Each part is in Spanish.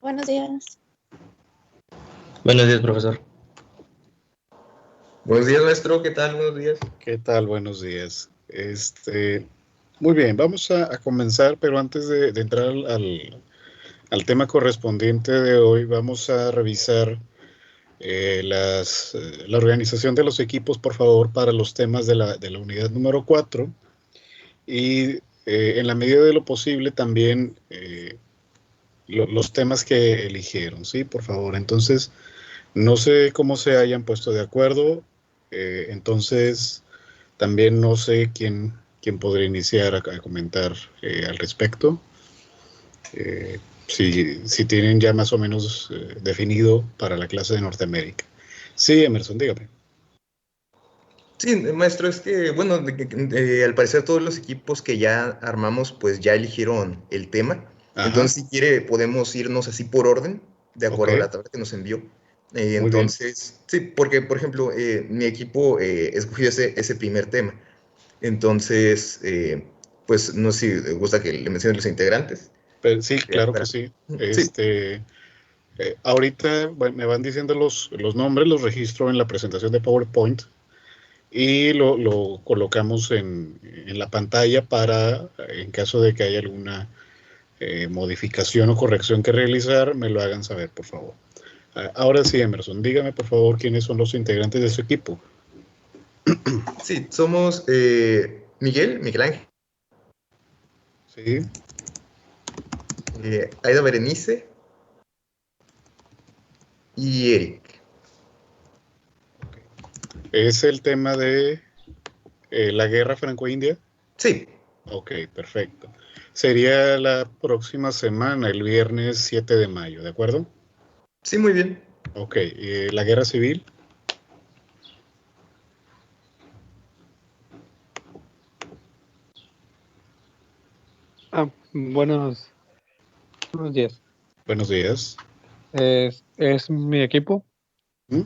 Buenos días. Buenos días, profesor. Buenos días, maestro. ¿Qué tal? Buenos días. ¿Qué tal? Buenos días. Muy bien, vamos a comenzar, pero antes de entrar al tema correspondiente de hoy, vamos a revisar la organización de los equipos, por favor, para los temas de la unidad número 4. Y en la medida de lo posible también los temas que eligieron, ¿sí? Por favor. Entonces, no sé cómo se hayan puesto de acuerdo. Entonces, también no sé quién podría iniciar a comentar al respecto. Si tienen ya más o menos definido para la clase de Norteamérica. Sí, Emerson, dígame. Sí, maestro, es que, bueno, al parecer todos los equipos que ya armamos, pues ya eligieron el tema. Ajá. Entonces, si quiere, podemos irnos así por orden, de acuerdo Ok. a la tabla que nos envió. Muy bien. Sí, porque, por ejemplo, mi equipo escogió ese primer tema. Entonces, pues no sé si le gusta que le mencione los integrantes. Sí, claro que sí. Sí, Ahorita me van diciendo los nombres, los registro en la presentación de PowerPoint y lo colocamos en la pantalla para, en caso de que haya alguna modificación o corrección que realizar, me lo hagan saber, por favor. Ahora sí, Emerson, dígame, por favor, quiénes son los integrantes de su equipo. sí, somos Miguel Ángel, Sí, Aida Berenice y Eric. ¿es el tema de la guerra franco-india? Sí, Ok, perfecto. Sería la próxima semana, el viernes 7 de mayo, ¿de acuerdo? sí, muy bien. Ok, la guerra civil. Buenos días. Buenos días. Es mi equipo. ¿Mm?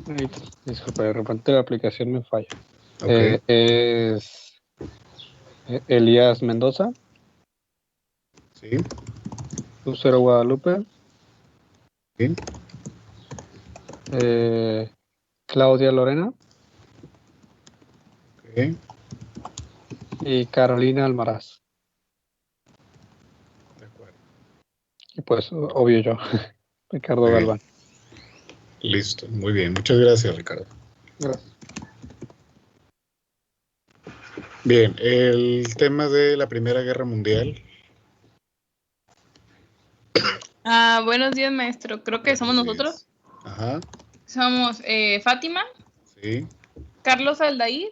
Ay, disculpe, de repente la aplicación me falla. Ok, Es Elías Mendoza, sí, Lucero Guadalupe, sí, Claudia Lorena ok, y Carolina Almaraz. de acuerdo. Y pues, obvio yo, Ricardo Muy bien. Galván. Listo, muy bien. Muchas gracias, Ricardo. Gracias. Bien, el tema de la Primera Guerra Mundial. Buenos días, maestro. Creo que somos Buenos días. nosotros. Ajá, Somos Fátima, sí. Carlos Aldair,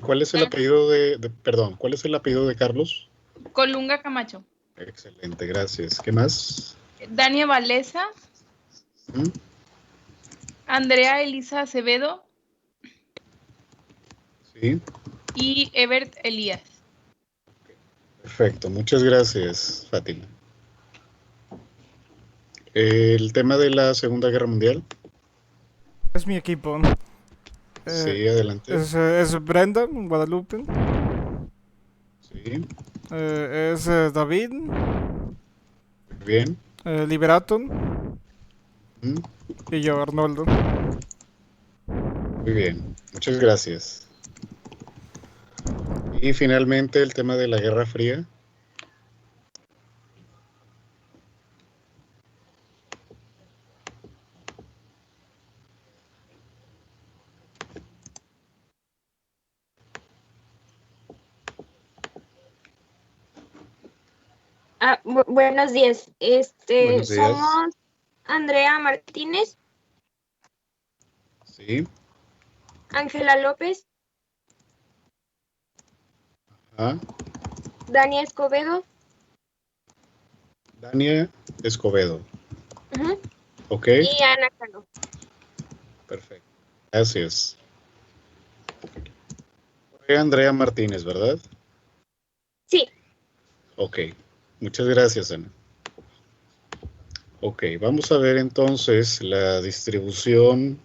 ¿Cuál es el apellido perdón, cuál es el apellido de Carlos? Colunga Camacho, Excelente, gracias. ¿Qué más? Dania Valesa, ¿Mm? Andrea Elisa Acevedo Sí, y Ebert Elías. perfecto. Muchas gracias, Fátima. El tema de la Segunda Guerra Mundial. Es mi equipo. Sí, adelante. Es Brenda, Guadalupe. Sí, Es David, muy bien. Liberaton ¿Mm? y yo, Arnoldo. Muy bien, muchas gracias. Y finalmente el tema de la Guerra Fría. Buenos días. Buenos días. Somos Andrea Martínez, Sí. Ángela López, Ah, Dania Escobedo, Dania Escobedo. Ok, y Ana Cano. perfecto. Gracias. Fue Andrea Martínez, ¿verdad? Sí, Ok, muchas gracias, Ana. Ok, vamos a ver entonces la distribución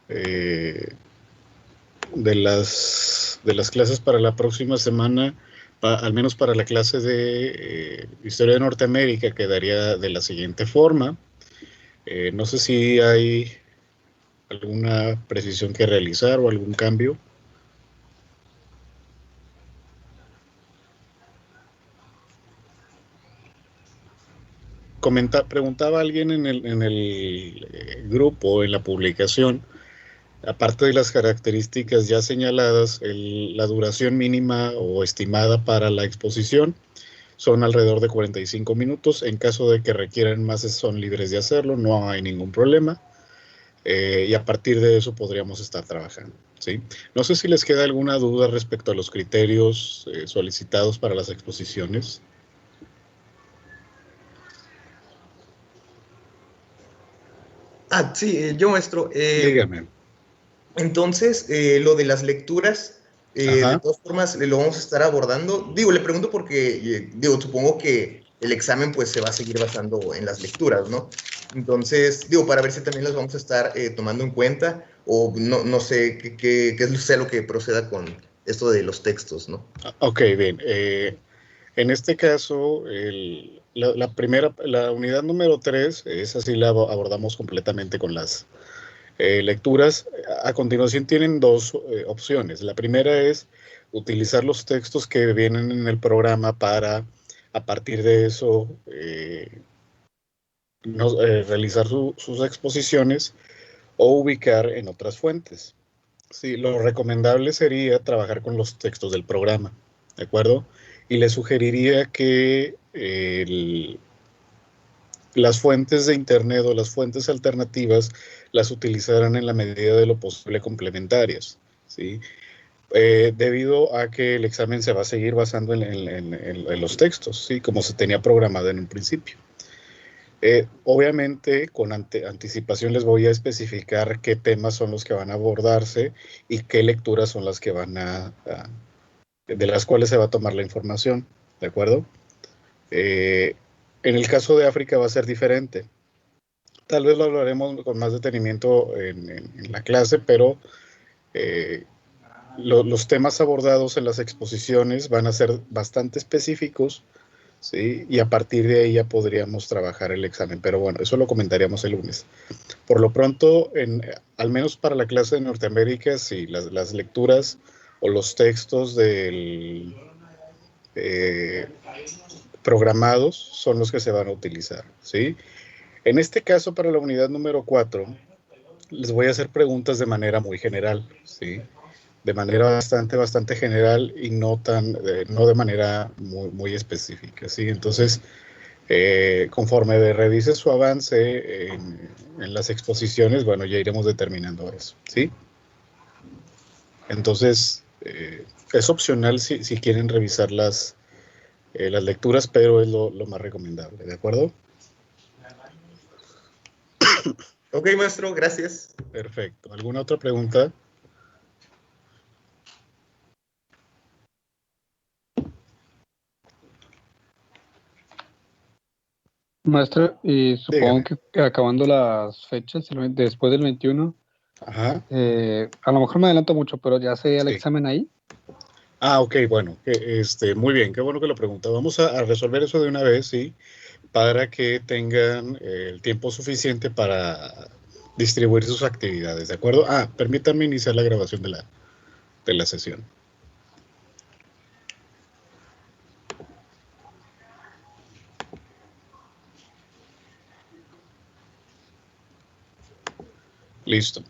de las clases para la próxima semana al menos para la clase de Historia de Norteamérica, quedaría de la siguiente forma. No sé si hay alguna precisión que realizar o algún cambio. Preguntaba alguien en el grupo, en la publicación, aparte de las características ya señaladas, la duración mínima o estimada para la exposición son alrededor de 45 minutos. En caso de que requieran más, son libres de hacerlo, no hay ningún problema. Y a partir de eso podríamos estar trabajando, ¿sí? No sé si les queda alguna duda respecto a los criterios solicitados para las exposiciones. Sí, yo, maestro. Dígame. Entonces, lo de las lecturas, de todas formas, lo vamos a estar abordando. Digo, le pregunto porque, supongo que el examen pues se va a seguir basando en las lecturas, ¿no? Entonces, para ver si también las vamos a estar tomando en cuenta, o no sé qué sea lo que proceda con esto de los textos, ¿no? Ok, bien. En este caso, la unidad número 3, esa sí la abordamos completamente con las lecturas. A continuación tienen dos opciones. La primera es utilizar los textos que vienen en el programa para, a partir de eso, realizar sus exposiciones o ubicar en otras fuentes. Sí, lo recomendable sería trabajar con los textos del programa, ¿de acuerdo? Y le sugeriría que las fuentes de internet o las fuentes alternativas las utilizaran en la medida de lo posible complementarias, ¿sí? Debido a que el examen se va a seguir basando en los textos, ¿sí? Como se tenía programado en un principio. Obviamente, con anticipación les voy a especificar qué temas son los que van a abordarse y qué lecturas son las que de las cuales se va a tomar la información, ¿de acuerdo? En el caso de África va a ser diferente. Tal vez lo hablaremos con más detenimiento en la clase, pero los temas abordados en las exposiciones van a ser bastante específicos, ¿sí? Y a partir de ahí ya podríamos trabajar el examen. Pero bueno, eso lo comentaríamos el lunes. Por lo pronto, al menos para la clase de Norteamérica, sí, las lecturas o los textos programados son los que se van a utilizar, ¿sí? En este caso, para la unidad número 4, les voy a hacer preguntas de manera muy general, ¿sí? De manera bastante general y no de manera muy específica, ¿sí? Entonces, conforme revise su avance en las exposiciones, bueno, ya iremos determinando eso, ¿sí? Entonces, es opcional si quieren revisar las lecturas, pero es lo más recomendable, ¿de acuerdo? Ok, maestro, gracias. Perfecto. ¿Alguna otra pregunta? Maestro, y supongo Dígame. que acabando las fechas, después del 21, Ajá. a lo mejor me adelanto mucho, pero ya sería el Sí. examen ahí. Ok, bueno, muy bien, qué bueno que lo pregunta. Vamos a resolver eso de una vez, sí, para que tengan el tiempo suficiente para distribuir sus actividades, ¿de acuerdo? Permítanme iniciar la grabación de la sesión. Listo.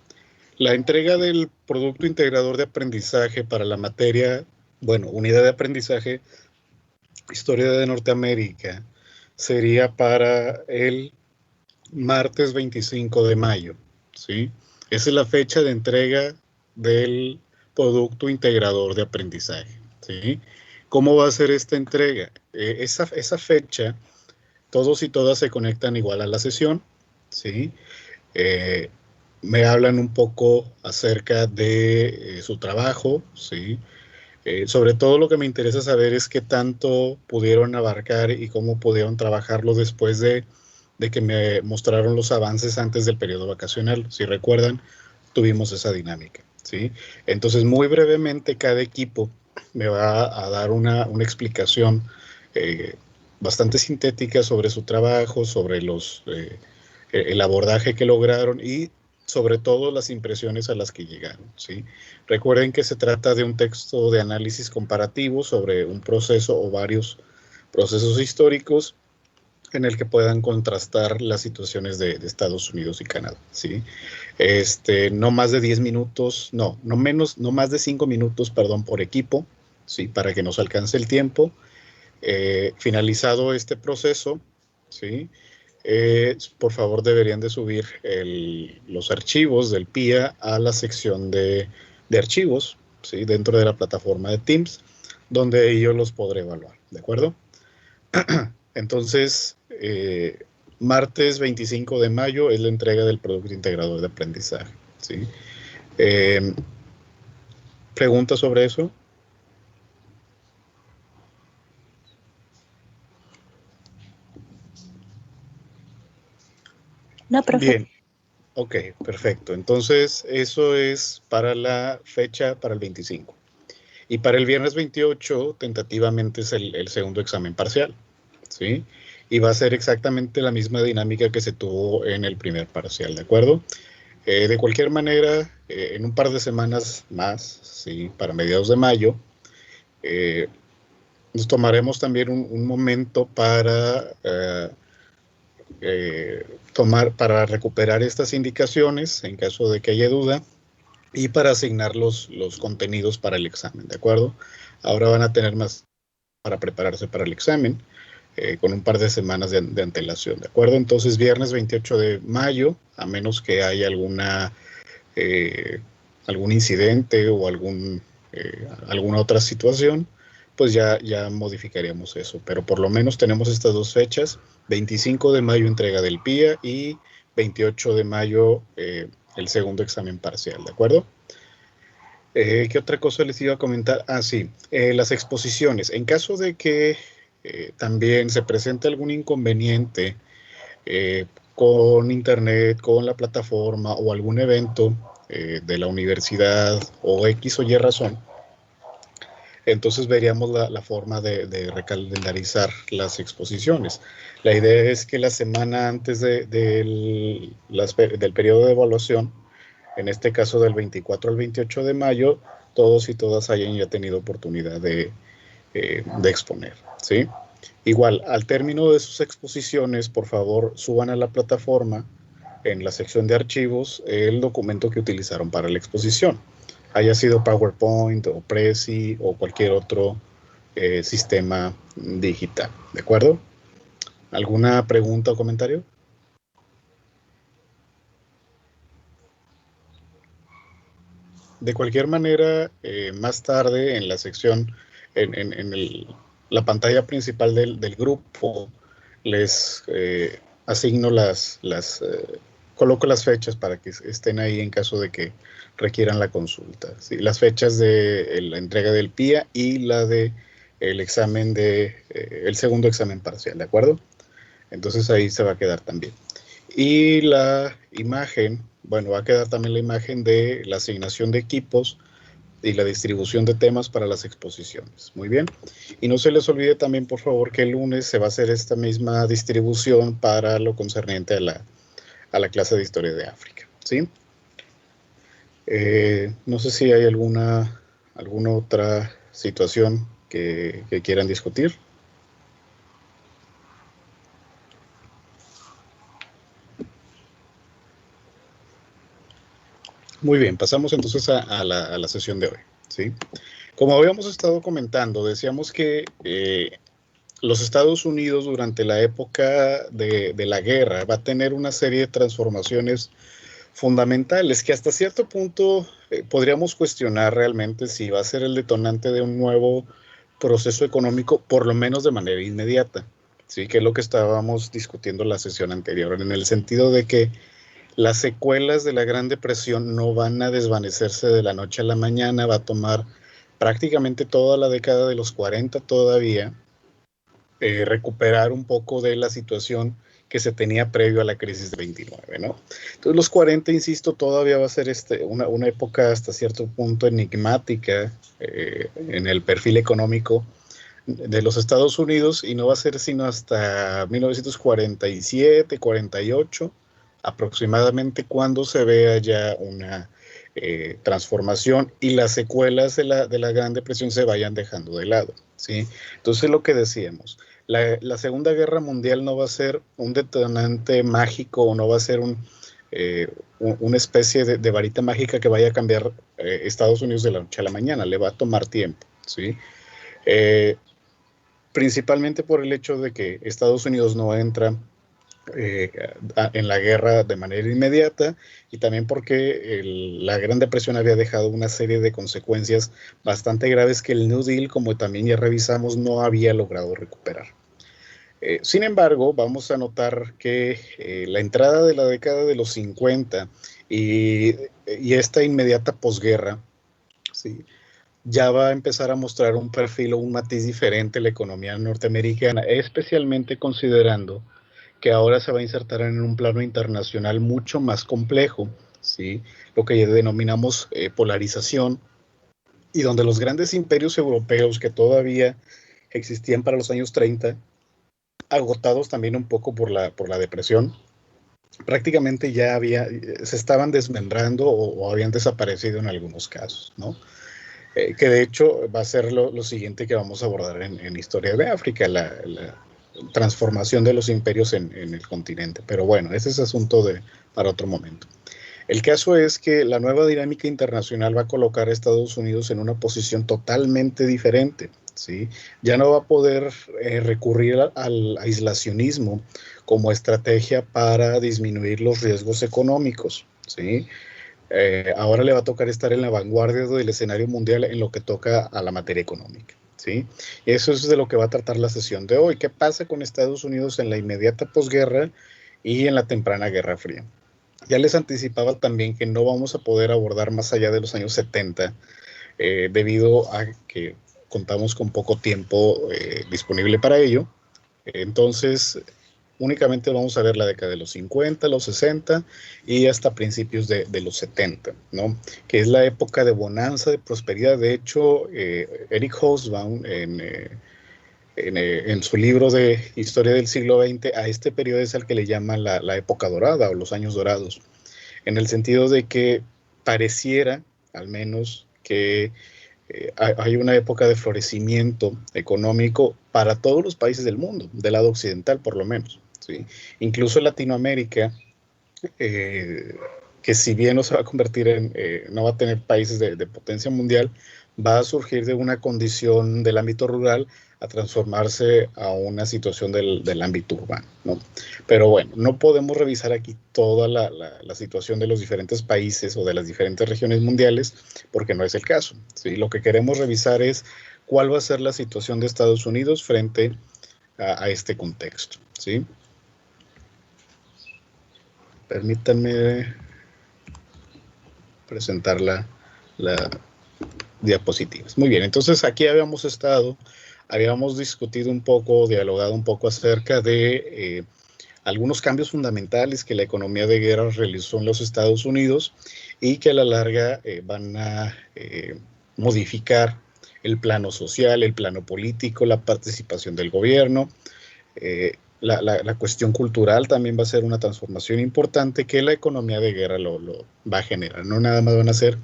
La entrega del producto integrador de aprendizaje para la materia, unidad de aprendizaje, Historia de Norteamérica, sería para el martes 25 de mayo, ¿sí? Esa es la fecha de entrega del producto integrador de aprendizaje, ¿sí? ¿Cómo va a ser esta entrega? Esa fecha, todos y todas se conectan igual a la sesión, ¿sí? Me hablan un poco acerca de su trabajo, ¿sí? Sobre todo lo que me interesa saber es qué tanto pudieron abarcar y cómo pudieron trabajarlo después de que me mostraron los avances antes del periodo vacacional. Si recuerdan, tuvimos esa dinámica, ¿sí? Entonces, muy brevemente, cada equipo me va a dar una explicación bastante sintética sobre su trabajo, sobre el abordaje que lograron y sobre todo las impresiones a las que llegaron, ¿sí? Recuerden que se trata de un texto de análisis comparativo sobre un proceso o varios procesos históricos en el que puedan contrastar las situaciones de Estados Unidos y Canadá, ¿sí? No más de 10 minutos, no más de 5 minutos, perdón, por equipo, ¿sí? Para que nos alcance el tiempo. Finalizado este proceso, ¿sí? Por favor deberían de subir los archivos del PIA a la sección de archivos, ¿sí? Dentro de la plataforma de Teams, donde yo los podré evaluar, ¿de acuerdo? Entonces, martes 25 de mayo es la entrega del Producto Integrador de Aprendizaje, ¿sí? ¿Preguntas sobre eso? No, profe. Bien, ok, perfecto. Entonces, eso es para la fecha, para el 25. Y para el viernes 28, tentativamente es el segundo examen parcial, ¿sí? Y va a ser exactamente la misma dinámica que se tuvo en el primer parcial, ¿de acuerdo? De cualquier manera, en un par de semanas más, ¿sí? Para mediados de mayo, nos tomaremos también un momento para para recuperar estas indicaciones en caso de que haya duda y para asignar los contenidos para el examen, ¿de acuerdo? Ahora van a tener más para prepararse para el examen con un par de semanas de antelación, ¿de acuerdo? Entonces, viernes 28 de mayo, a menos que haya algún incidente o alguna otra situación, pues ya modificaríamos eso. Pero por lo menos tenemos estas dos fechas, 25 de mayo entrega del PIA y 28 de mayo el segundo examen parcial, ¿de acuerdo? ¿Qué otra cosa les iba a comentar? Ah, sí, las exposiciones. En caso de que también se presente algún inconveniente con internet, con la plataforma o algún evento de la universidad o X o Y razón, entonces veríamos la forma de recalendarizar las exposiciones. La idea es que la semana antes del periodo de evaluación, en este caso del 24 al 28 de mayo, todos y todas hayan ya tenido oportunidad de exponer, ¿sí? Igual, al término de sus exposiciones, por favor, suban a la plataforma, en la sección de archivos, el documento que utilizaron para la exposición. Haya sido PowerPoint o Prezi o cualquier otro sistema digital, ¿de acuerdo? ¿Alguna pregunta o comentario? De cualquier manera, más tarde en la sección, la pantalla principal del grupo, les asigno coloco las fechas para que estén ahí en caso de que requieran la consulta. ¿Sí? Las fechas de la entrega del PIA y la de el segundo examen parcial, ¿de acuerdo? Entonces ahí se va a quedar también. Y la imagen, bueno, va a quedar también la imagen de la asignación de equipos y la distribución de temas para las exposiciones. Muy bien. Y no se les olvide también, por favor, que el lunes se va a hacer esta misma distribución para lo concerniente a la clase de Historia de África, ¿sí? No sé si hay alguna otra situación que quieran discutir. Muy bien, pasamos entonces a la sesión de hoy, ¿sí? Como habíamos estado comentando, decíamos que los Estados Unidos durante la época de la guerra va a tener una serie de transformaciones fundamentales que hasta cierto punto podríamos cuestionar realmente si va a ser el detonante de un nuevo proceso económico, por lo menos de manera inmediata, ¿sí? Que es lo que estábamos discutiendo en la sesión anterior, en el sentido de que las secuelas de la Gran Depresión no van a desvanecerse de la noche a la mañana, va a tomar prácticamente toda la década de los 40 todavía recuperar un poco de la situación que se tenía previo a la crisis de 29, ¿no? Entonces los 40, insisto, todavía va a ser una época hasta cierto punto enigmática en el perfil económico de los Estados Unidos, y no va a ser sino hasta 1947, 48 aproximadamente, cuando se vea ya una transformación y las secuelas de la Gran Depresión se vayan dejando de lado, ¿sí? Entonces, lo que decíamos, la Segunda Guerra Mundial no va a ser un detonante mágico, o no va a ser una especie de varita mágica que vaya a cambiar Estados Unidos de la noche a la mañana. Le va a tomar tiempo, ¿sí? Principalmente por el hecho de que Estados Unidos no entra en la guerra de manera inmediata, y también porque la Gran Depresión había dejado una serie de consecuencias bastante graves que el New Deal, como también ya revisamos, no había logrado recuperar. Sin embargo, vamos a notar que la entrada de la década de los 50 y esta inmediata posguerra, ¿sí?, ya va a empezar a mostrar un perfil o un matiz diferente en la economía norteamericana, especialmente considerando que ahora se va a insertar en un plano internacional mucho más complejo, ¿sí?, lo que denominamos polarización, y donde los grandes imperios europeos que todavía existían para los años 30, agotados también un poco por la depresión, prácticamente ya se estaban desmembrando o habían desaparecido en algunos casos, ¿no? Que de hecho va a ser lo siguiente que vamos a abordar en Historia de África, la transformación de los imperios en el continente. Pero bueno, ese es asunto para otro momento. El caso es que la nueva dinámica internacional va a colocar a Estados Unidos en una posición totalmente diferente, ¿sí? Ya no va a poder recurrir al aislacionismo como estrategia para disminuir los riesgos económicos, ¿sí? Ahora le va a tocar estar en la vanguardia del escenario mundial en lo que toca a la materia económica, ¿sí? Y eso es de lo que va a tratar la sesión de hoy. ¿Qué pasa con Estados Unidos en la inmediata posguerra y en la temprana Guerra Fría? Ya les anticipaba también que no vamos a poder abordar más allá de los años 70, debido a que contamos con poco tiempo disponible para ello. Entonces, únicamente vamos a ver la década de los 50, los 60 y hasta principios de los 70, ¿no?, que es la época de bonanza, de prosperidad. De hecho, Eric Hobsbawm, en su libro de Historia del siglo XX, a este periodo es al que le llaman la época dorada o los años dorados, en el sentido de que pareciera, al menos, que hay una época de florecimiento económico para todos los países del mundo, del lado occidental por lo menos, ¿sí? Incluso Latinoamérica, que si bien no se va a convertir no va a tener países de potencia mundial, va a surgir de una condición del ámbito rural a transformarse a una situación del ámbito urbano, ¿no? Pero bueno, no podemos revisar aquí toda la situación de los diferentes países o de las diferentes regiones mundiales, porque no es el caso, ¿sí? Lo que queremos revisar es cuál va a ser la situación de Estados Unidos frente a este contexto, ¿sí? Permítanme presentar la diapositivas. Muy bien, entonces aquí habíamos discutido un poco, dialogado un poco acerca de algunos cambios fundamentales que la economía de guerra realizó en los Estados Unidos y que a la larga van a modificar el plano social, el plano político, la participación del gobierno. La cuestión cultural también va a ser una transformación importante que la economía de guerra lo va a generar. No nada más van a ser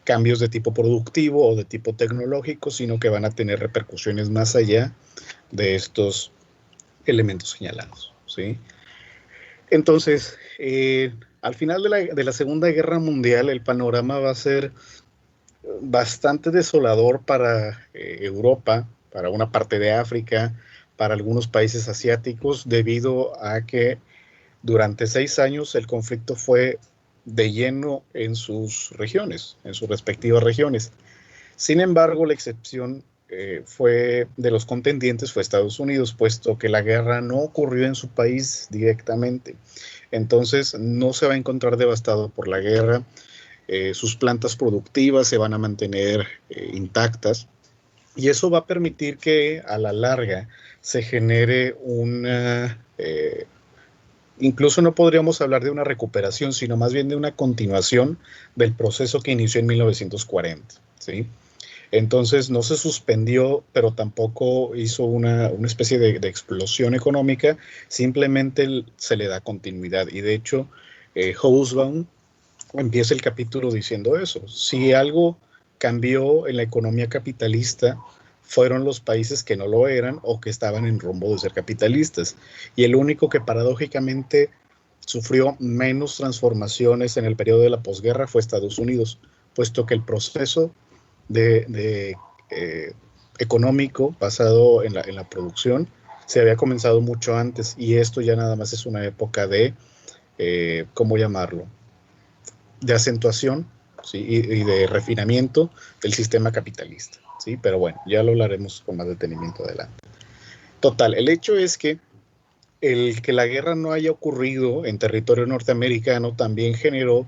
cambios de tipo productivo o de tipo tecnológico, sino que van a tener repercusiones más allá de estos elementos señalados, ¿sí? Entonces, al final de la Segunda Guerra Mundial, el panorama va a ser bastante desolador para Europa, para una parte de África, para algunos países asiáticos, debido a que durante 6 años el conflicto fue de lleno en sus regiones, en sus respectivas regiones. Sin embargo, la excepción de los contendientes fue Estados Unidos, puesto que la guerra no ocurrió en su país directamente. Entonces, no se va a encontrar devastado por la guerra. Sus plantas productivas se van a mantener intactas. Y eso va a permitir que a la larga se genere una, incluso no podríamos hablar de una recuperación, sino más bien de una continuación del proceso que inició en 1940, ¿sí? Entonces no se suspendió, pero tampoco hizo una especie de explosión económica, simplemente se le da continuidad. Y de hecho, Hobsbawm empieza el capítulo diciendo eso. Si algo cambió en la economía capitalista, fueron los países que no lo eran o que estaban en rumbo de ser capitalistas. Y el único que paradójicamente sufrió menos transformaciones en el periodo de la posguerra fue Estados Unidos, puesto que el proceso económico basado en la producción se había comenzado mucho antes, y esto ya nada más es una época de, ¿cómo llamarlo?, de acentuación, ¿sí? y de refinamiento del sistema capitalista, ¿sí? Pero bueno, ya lo hablaremos con más detenimiento adelante. Total, el hecho es que el que la guerra no haya ocurrido en territorio norteamericano también generó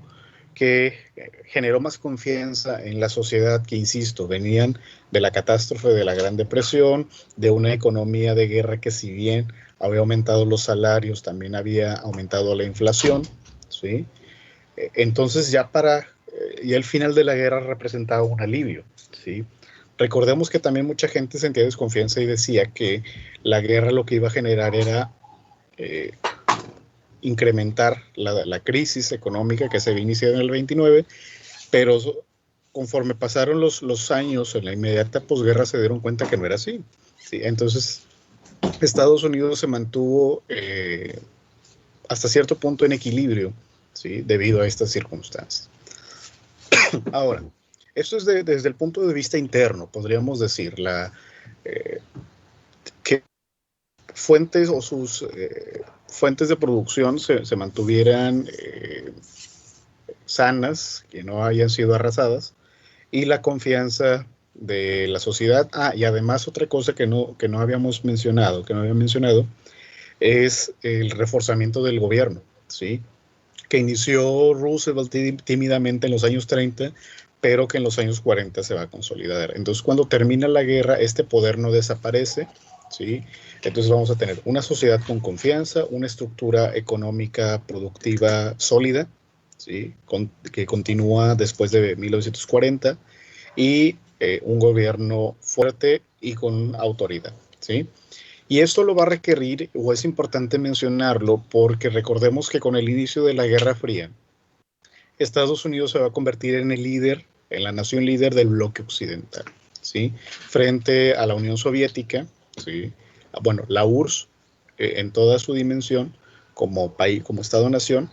más confianza en la sociedad, que insisto, venían de la catástrofe de la Gran Depresión, de una economía de guerra que, si bien había aumentado los salarios, también había aumentado la inflación, ¿sí? Entonces ya el final de la guerra representaba un alivio, ¿sí? Recordemos que también mucha gente sentía desconfianza y decía que la guerra lo que iba a generar era incrementar la crisis económica que se había iniciado en el 29, pero conforme pasaron los años en la inmediata posguerra se dieron cuenta que no era así, ¿sí? Entonces Estados Unidos se mantuvo hasta cierto punto en equilibrio, ¿sí? Debido a estas circunstancias. Ahora, esto es desde el punto de vista interno, podríamos decir, que fuentes o sus fuentes de producción se mantuvieran sanas, que no hayan sido arrasadas, y la confianza de la sociedad. Y además otra cosa que no habíamos mencionado, es el reforzamiento del gobierno, ¿sí? Que inició Roosevelt tímidamente en los años 30, pero que en los años 40 se va a consolidar. Entonces, cuando termina la guerra, este poder no desaparece, ¿sí? Entonces vamos a tener una sociedad con confianza, una estructura económica productiva sólida, ¿sí? Que continúa después de 1940, y un gobierno fuerte y con autoridad, ¿sí? Y esto lo va a requerir, o es importante mencionarlo, porque recordemos que con el inicio de la Guerra Fría, Estados Unidos se va a convertir en la nación líder del bloque occidental, ¿sí? Frente a la Unión Soviética, ¿sí? Bueno, la URSS en toda su dimensión como país, como Estado-nación,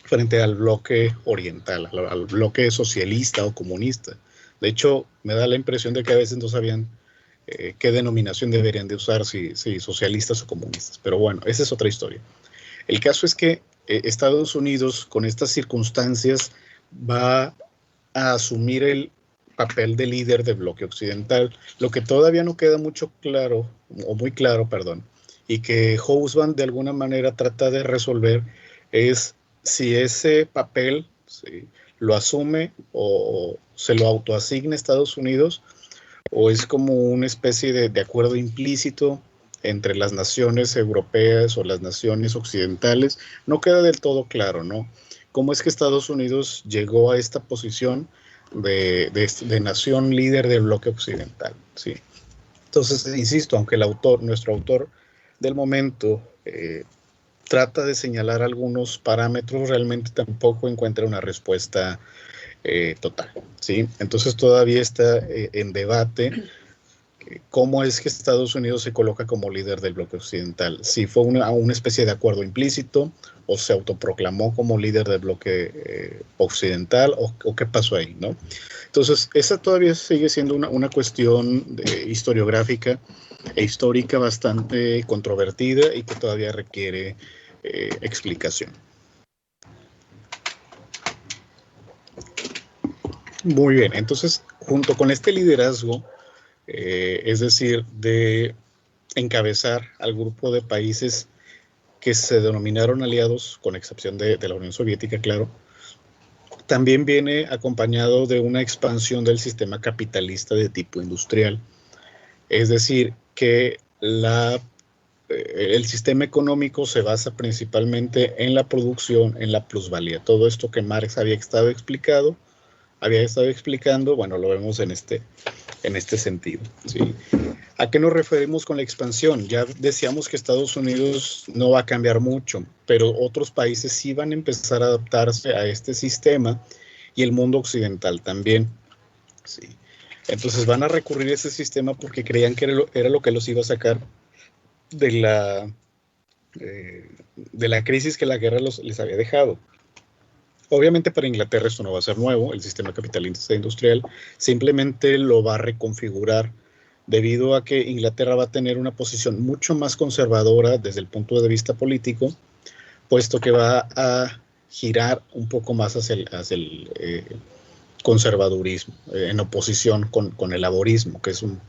frente al bloque oriental, al bloque socialista o comunista. De hecho, me da la impresión de que a veces no sabían qué denominación deberían de usar, si socialistas o comunistas. Pero bueno, esa es otra historia. El caso es que Estados Unidos, con estas circunstancias, va a asumir el papel de líder del bloque occidental. Lo que todavía no queda muy claro, y que Hobsbawm de alguna manera trata de resolver, es si ese papel, ¿sí?, lo asume o se lo autoasigna Estados Unidos, o es como una especie de acuerdo implícito entre las naciones europeas o las naciones occidentales. No queda del todo claro, ¿no? ¿Cómo es que Estados Unidos llegó a esta posición de nación líder del bloque occidental? ¿Sí? Entonces, insisto, aunque nuestro autor del momento trata de señalar algunos parámetros, realmente tampoco encuentra una respuesta total, ¿sí? Entonces todavía está en debate cómo es que Estados Unidos se coloca como líder del bloque occidental. Si fue una especie de acuerdo implícito, o se autoproclamó como líder del bloque occidental, o qué pasó ahí, ¿no? Entonces, esa todavía sigue siendo una cuestión historiográfica e histórica bastante controvertida, y que todavía requiere explicación. Muy bien, entonces, junto con este liderazgo, es decir, de encabezar al grupo de países que se denominaron aliados, con excepción de la Unión Soviética, claro, también viene acompañado de una expansión del sistema capitalista de tipo industrial. Es decir, que el sistema económico se basa principalmente en la producción, en la plusvalía. Todo esto que Marx había estado explicando, bueno, lo vemos en este sentido, ¿sí? ¿A qué nos referimos con la expansión? Ya decíamos que Estados Unidos no va a cambiar mucho, pero otros países sí van a empezar a adaptarse a este sistema y el mundo occidental también, ¿sí? Entonces van a recurrir a ese sistema porque creían que era lo que los iba a sacar de la crisis que la guerra les había dejado. Obviamente para Inglaterra esto no va a ser nuevo, el sistema capitalista industrial simplemente lo va a reconfigurar debido a que Inglaterra va a tener una posición mucho más conservadora desde el punto de vista político, puesto que va a girar un poco más hacia el conservadurismo, en oposición con el laborismo, que es un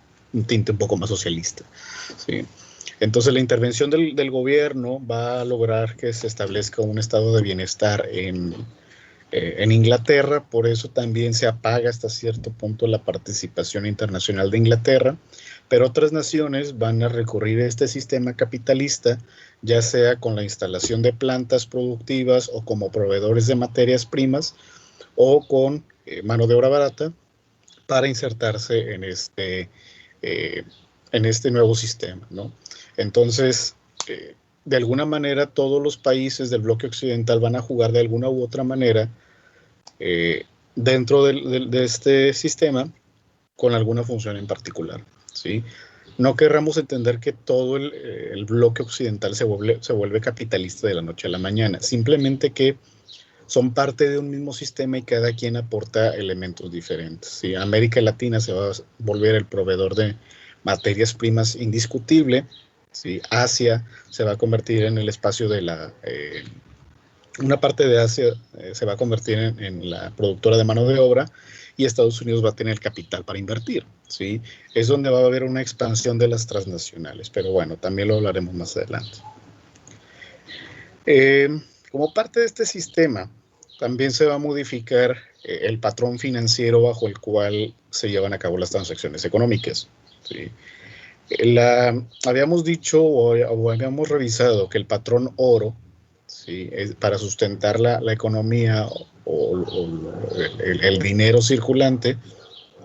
tinte un poco más socialista, ¿sí? Entonces la intervención del gobierno va a lograr que se establezca un estado de bienestar en Inglaterra. Por eso también se apaga hasta cierto punto la participación internacional de Inglaterra, pero otras naciones van a recurrir a este sistema capitalista, ya sea con la instalación de plantas productivas o como proveedores de materias primas o con mano de obra barata para insertarse en este nuevo sistema, ¿no? Entonces, de alguna manera todos los países del bloque occidental van a jugar de alguna u otra manera dentro de este sistema con alguna función en particular, ¿sí? No querramos entender que todo el bloque occidental se vuelve capitalista de la noche a la mañana, simplemente que son parte de un mismo sistema y cada quien aporta elementos diferentes, ¿sí? América Latina se va a volver el proveedor de materias primas indiscutible, ¿sí? Asia se va a convertir en el espacio de una parte de Asia se va a convertir en la productora de mano de obra y Estados Unidos va a tener capital para invertir, ¿sí? Es donde va a haber una expansión de las transnacionales, pero bueno, también lo hablaremos más adelante. Como parte de este sistema, también se va a modificar el patrón financiero bajo el cual se llevan a cabo las transacciones económicas, ¿sí? Habíamos dicho o habíamos revisado que el patrón oro, ¿sí? Para sustentar la economía o el dinero circulante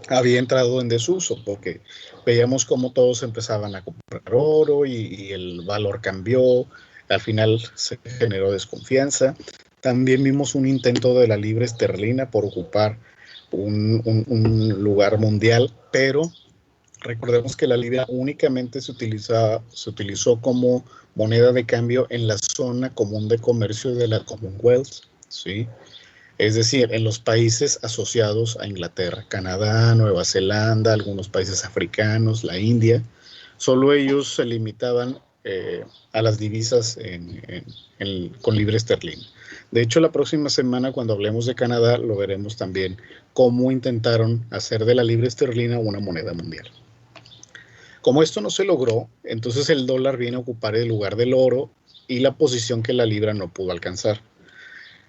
había entrado en desuso porque veíamos cómo todos empezaban a comprar oro y el valor cambió, al final se generó desconfianza. También vimos un intento de la libra esterlina por ocupar un lugar mundial, pero recordemos que la libra únicamente se utilizó como moneda de cambio en la zona común de comercio de la Commonwealth, ¿sí? Es decir, en los países asociados a Inglaterra, Canadá, Nueva Zelanda, algunos países africanos, la India, solo ellos se limitaban a las divisas con libra esterlina. De hecho, la próxima semana, cuando hablemos de Canadá, lo veremos también cómo intentaron hacer de la libra esterlina una moneda mundial. Como esto no se logró, entonces el dólar viene a ocupar el lugar del oro y la posición que la libra no pudo alcanzar.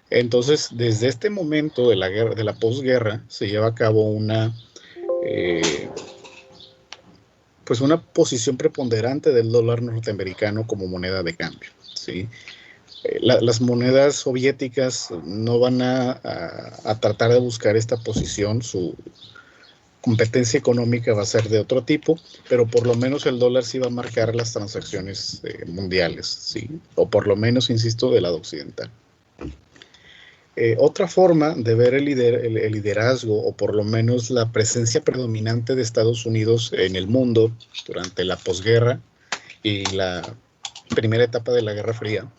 Entonces, desde este momento de la posguerra, se lleva a cabo una posición preponderante del dólar norteamericano como moneda de cambio, ¿sí? Las monedas soviéticas no van a tratar de buscar esta posición, su competencia económica va a ser de otro tipo, pero por lo menos el dólar sí va a marcar las transacciones mundiales, ¿sí? O por lo menos, insisto, del lado occidental. Otra forma de ver el liderazgo, o por lo menos la presencia predominante de Estados Unidos en el mundo durante la posguerra y la primera etapa de la Guerra Fría,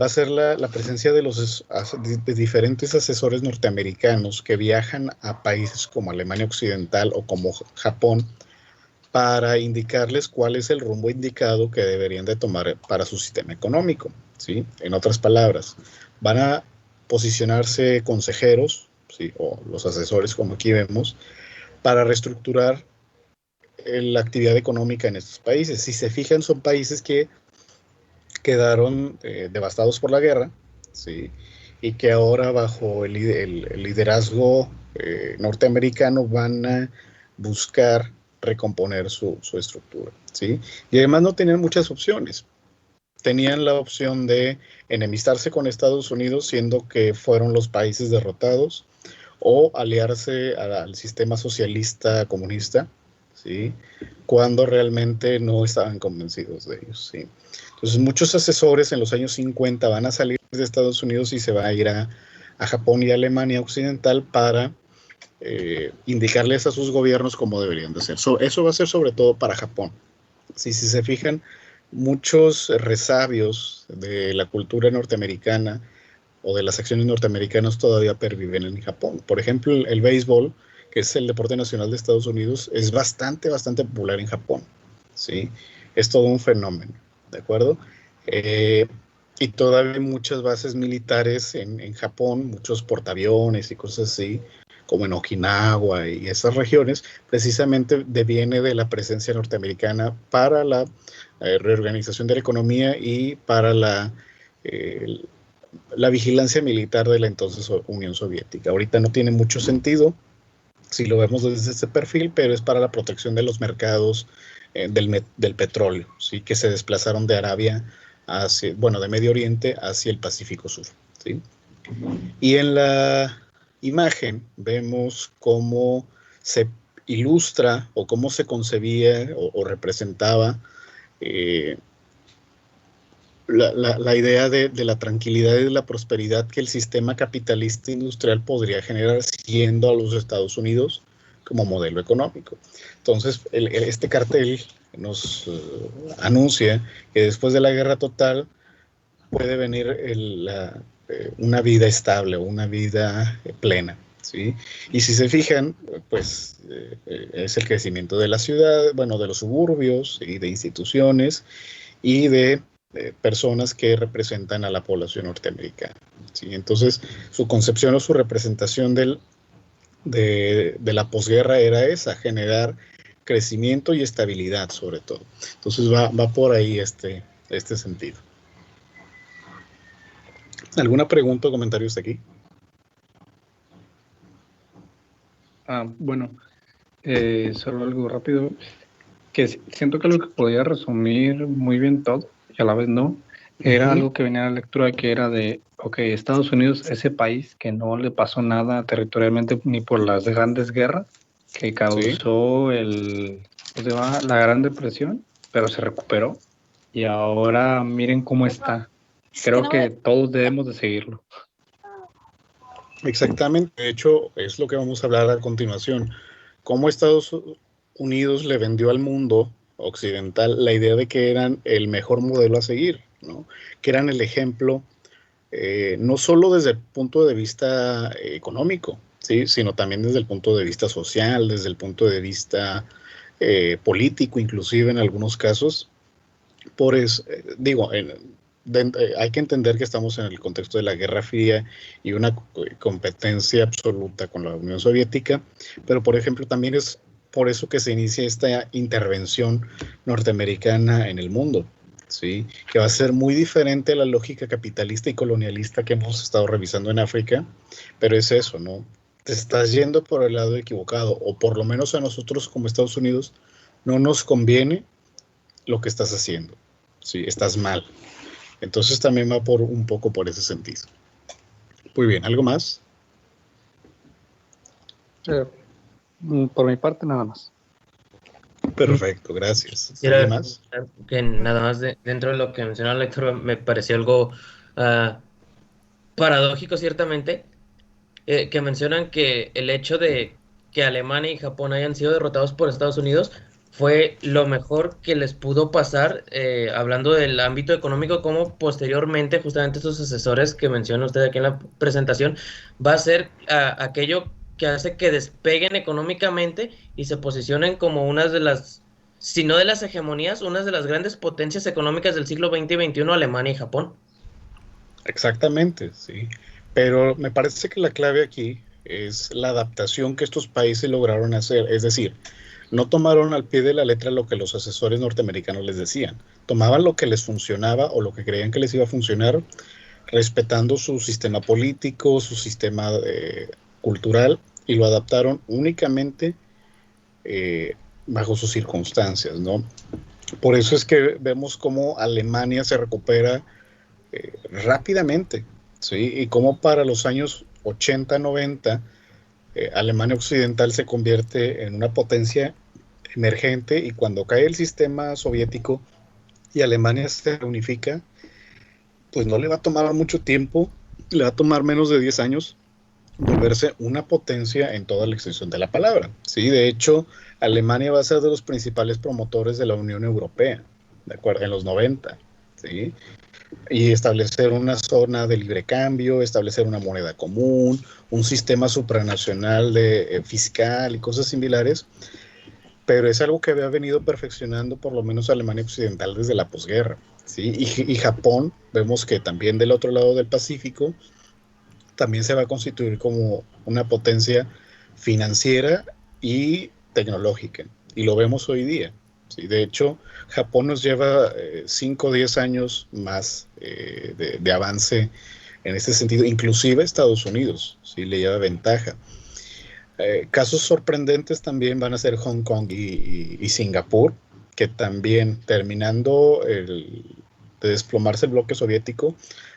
va a ser la presencia de diferentes asesores norteamericanos que viajan a países como Alemania Occidental o como Japón para indicarles cuál es el rumbo indicado que deberían de tomar para su sistema económico, ¿sí? En otras palabras, van a posicionarse consejeros, ¿sí? O los asesores, como aquí vemos, para reestructurar la actividad económica en estos países. Si se fijan, son países que quedaron devastados por la guerra, ¿sí? Y que ahora bajo el liderazgo norteamericano van a buscar recomponer su estructura, ¿sí? Y además no tenían muchas opciones. Tenían la opción de enemistarse con Estados Unidos, siendo que fueron los países derrotados, o aliarse al sistema socialista comunista, ¿sí? Cuando realmente no estaban convencidos de ellos, ¿sí? Entonces muchos asesores en los años 50 van a salir de Estados Unidos y se va a ir a Japón y a Alemania Occidental para indicarles a sus gobiernos cómo deberían de ser. Eso va a ser sobre todo para Japón. Si se fijan, muchos resabios de la cultura norteamericana o de las acciones norteamericanas todavía perviven en Japón. Por ejemplo, el béisbol, que es el deporte nacional de Estados Unidos, es bastante popular en Japón, ¿sí? Es todo un fenómeno, ¿de acuerdo? Y todavía hay muchas bases militares en Japón, muchos portaaviones y cosas así, como en Okinawa y esas regiones, precisamente deviene de la presencia norteamericana para la reorganización de la economía y para la vigilancia militar de la entonces Unión Soviética. Ahorita no tiene mucho sentido si lo vemos desde ese perfil, pero es para la protección de los mercados del petróleo, ¿sí? Que se desplazaron de Arabia de Medio Oriente hacia el Pacífico Sur, ¿sí? Y en la imagen vemos cómo se ilustra o cómo se concebía o representaba la idea de la tranquilidad y de la prosperidad que el sistema capitalista industrial podría generar siendo a los Estados Unidos como modelo económico. Entonces, este cartel nos anuncia que después de la guerra total puede venir una vida estable, una vida plena, ¿sí? Y si se fijan, pues es el crecimiento de la ciudad, de los suburbios y de instituciones y de personas que representan a la población norteamericana, ¿sí? Entonces, su concepción o su representación de la posguerra era esa, generar crecimiento y estabilidad sobre todo. Entonces va por ahí este sentido. ¿Alguna pregunta o comentario hasta aquí? Bueno, solo algo rápido, que siento que algo que podía resumir muy bien todo, y a la vez no, era algo que venía a la lectura, que era de, Estados Unidos, ese país que no le pasó nada territorialmente ni por las grandes guerras que causó la Gran Depresión, pero se recuperó, y ahora miren cómo está. Creo que todos debemos de seguirlo. Exactamente, de hecho es lo que vamos a hablar a continuación. Cómo Estados Unidos le vendió al mundo occidental la idea de que eran el mejor modelo a seguir, ¿no? Que eran el ejemplo, no solo desde el punto de vista económico, ¿sí? Sino también desde el punto de vista social, desde el punto de vista político, inclusive en algunos casos. Hay que entender que estamos en el contexto de la Guerra Fría y una competencia absoluta con la Unión Soviética, pero por ejemplo también es por eso que se inicia esta intervención norteamericana en el mundo, ¿sí? Que va a ser muy diferente a la lógica capitalista y colonialista que hemos estado revisando en África, pero es eso, ¿no? Te estás yendo por el lado equivocado, o por lo menos a nosotros como Estados Unidos no nos conviene lo que estás haciendo, ¿sí? Estás mal. Entonces también va un poco por ese sentido. Muy bien, ¿algo más? Por mi parte, nada más. Perfecto, gracias. Quisiera ¿Algo más? que nada más dentro de lo que mencionó el lector me pareció algo paradójico ciertamente, que mencionan que el hecho de que Alemania y Japón hayan sido derrotados por Estados Unidos fue lo mejor que les pudo pasar, hablando del ámbito económico, como posteriormente justamente estos asesores que menciona usted aquí en la presentación, va a ser aquello que hace que despeguen económicamente y se posicionen como unas de las, si no de las hegemonías, unas de las grandes potencias económicas del siglo XX y XXI, Alemania y Japón. Exactamente, sí. Pero me parece que la clave aquí es la adaptación que estos países lograron hacer, es decir, no tomaron al pie de la letra lo que los asesores norteamericanos les decían, tomaban lo que les funcionaba o lo que creían que les iba a funcionar, respetando su sistema político, su sistema cultural, y lo adaptaron únicamente bajo sus circunstancias, ¿no? Por eso es que vemos cómo Alemania se recupera rápidamente, ¿sí? Y cómo para los años 80, 90, Alemania Occidental se convierte en una potencia emergente, y cuando cae el sistema soviético y Alemania se reunifica, pues no le va a tomar mucho tiempo, le va a tomar menos de 10 años volverse una potencia en toda la extensión de la palabra, ¿sí? De hecho, Alemania va a ser de los principales promotores de la Unión Europea, ¿de acuerdo? En los 90, ¿sí? Y establecer una zona de libre cambio, establecer una moneda común, un sistema supranacional fiscal y cosas similares, pero es algo que había venido perfeccionando por lo menos Alemania Occidental desde la posguerra, ¿sí? Y Japón, vemos que también del otro lado del Pacífico, también se va a constituir como una potencia financiera y tecnológica, y lo vemos hoy día, ¿sí? De hecho, Japón nos lleva 5 o 10 años más de avance en este sentido, inclusive Estados Unidos, ¿sí? Le lleva ventaja. Casos sorprendentes también van a ser Hong Kong y Singapur, que también, terminando de desplomarse el bloque soviético,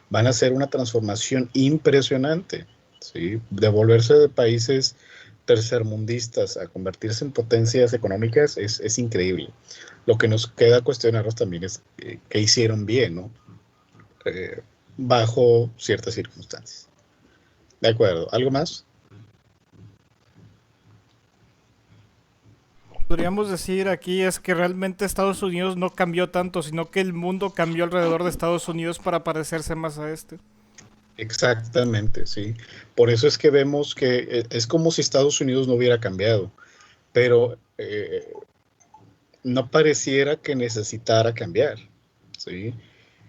van a hacer una transformación impresionante, ¿sí? De volverse de países tercermundistas a convertirse en potencias económicas es increíble. Lo que nos queda cuestionarnos también es qué hicieron bien, ¿no? Bajo ciertas circunstancias. De acuerdo, ¿algo más? Podríamos decir aquí es que realmente Estados Unidos no cambió tanto, sino que el mundo cambió alrededor de Estados Unidos para parecerse más a este. Exactamente, sí. Por eso es que vemos que es como si Estados Unidos no hubiera cambiado, pero no pareciera que necesitara cambiar, ¿sí?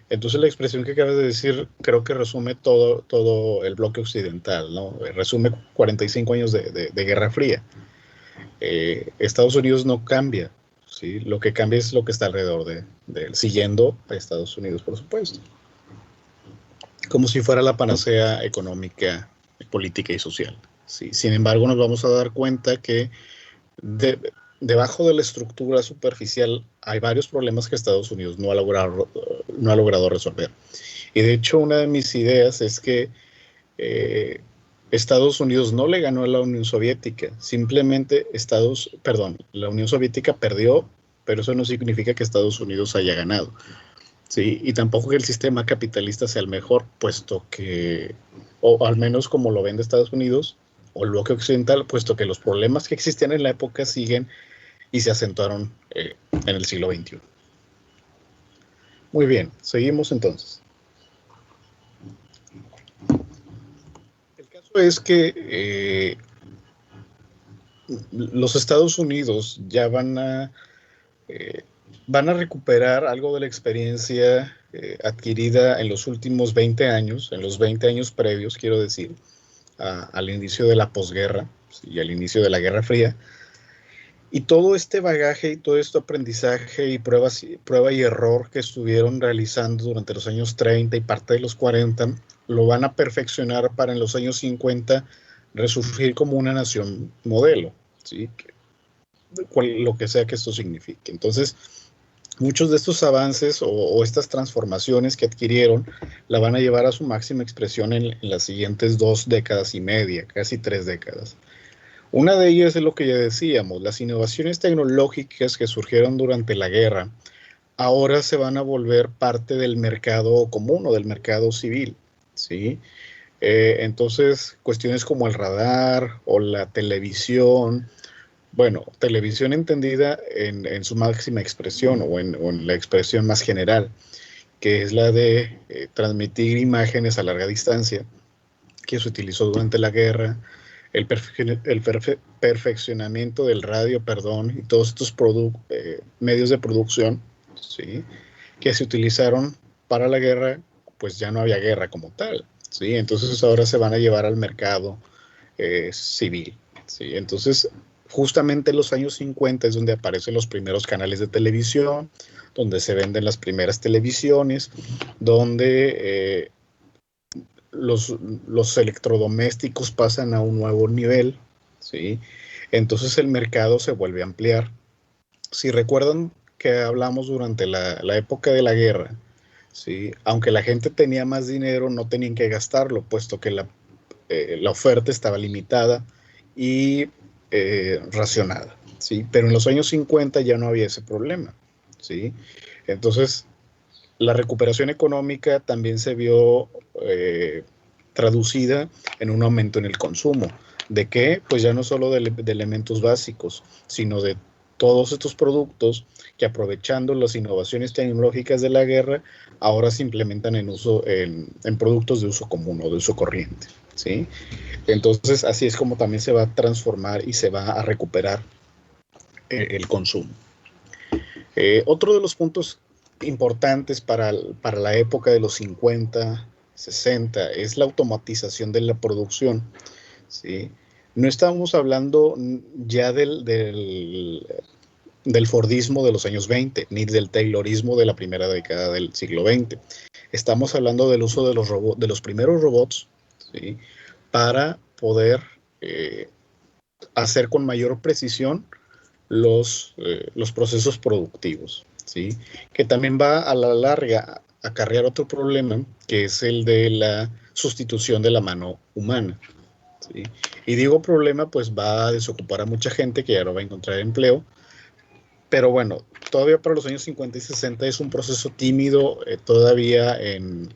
Entonces la expresión que acabas de decir creo que resume todo el bloque occidental, ¿no? Resume 45 años de Guerra Fría. Estados Unidos no cambia, ¿sí? Lo que cambia es lo que está alrededor de él, siguiendo a Estados Unidos, por supuesto. Como si fuera la panacea económica, política y social, ¿sí? Sin embargo, nos vamos a dar cuenta que debajo de la estructura superficial hay varios problemas que Estados Unidos no ha logrado resolver. Y de hecho, una de mis ideas es que Estados Unidos no le ganó a la Unión Soviética, simplemente la Unión Soviética perdió, pero eso no significa que Estados Unidos haya ganado, ¿sí? Y tampoco que el sistema capitalista sea el mejor, puesto que, o al menos como lo ven de Estados Unidos, o el bloque occidental, puesto que los problemas que existían en la época siguen y se acentuaron en el siglo XXI. Muy bien, seguimos entonces. El caso es que los Estados Unidos ya van a recuperar algo de la experiencia adquirida en los últimos 20 años, en los 20 años previos, quiero decir, al inicio de la posguerra, ¿sí? Y al inicio de la Guerra Fría. Y todo este bagaje y todo este aprendizaje y prueba y error que estuvieron realizando durante los años 30 y parte de los 40, lo van a perfeccionar para en los años 50 resurgir como una nación modelo, ¿sí? Lo que sea que esto signifique. Entonces, muchos de estos avances o estas transformaciones que adquirieron la van a llevar a su máxima expresión en las siguientes 2 décadas y media, casi 3 décadas. Una de ellas es lo que ya decíamos, las innovaciones tecnológicas que surgieron durante la guerra ahora se van a volver parte del mercado común o del mercado civil, ¿sí? Entonces, cuestiones como el radar o la televisión, bueno, televisión entendida en su máxima expresión o en la expresión más general, que es la de transmitir imágenes a larga distancia, que se utilizó durante la guerra, el perfeccionamiento del radio, y todos estos medios de producción, ¿sí? Que se utilizaron para la guerra, pues ya no había guerra como tal, ¿sí? Entonces ahora se van a llevar al mercado civil, ¿sí? Entonces, justamente en los años 50 es donde aparecen los primeros canales de televisión, donde se venden las primeras televisiones, donde los electrodomésticos pasan a un nuevo nivel, ¿sí? Entonces el mercado se vuelve a ampliar, Si recuerdan que hablamos durante la época de la guerra, ¿sí? Aunque la gente tenía más dinero, no tenían que gastarlo, puesto que la oferta estaba limitada y racionada, ¿sí? Pero en los años 50 ya no había ese problema, ¿sí? Entonces, la recuperación económica también se vio traducida en un aumento en el consumo. ¿De qué? Pues ya no solo de elementos básicos, sino de todos estos productos que, aprovechando las innovaciones tecnológicas de la guerra, ahora se implementan en productos de uso común o de uso corriente, ¿sí? Entonces, así es como también se va a transformar y se va a recuperar el consumo. Otro de los puntos importantes para la época de los 50, 60 es la automatización de la producción, ¿sí? No estamos hablando ya del Fordismo de los años 20, ni del Taylorismo de la primera década del siglo XX. Estamos hablando del uso de los primeros robots, ¿sí? Para poder hacer con mayor precisión los procesos productivos, ¿sí? Que también va a la larga a acarrear otro problema, que es el de la sustitución de la mano humana, ¿sí? Y digo problema, pues va a desocupar a mucha gente que ya no va a encontrar empleo, pero bueno, todavía para los años 50 y 60 es un proceso tímido, todavía en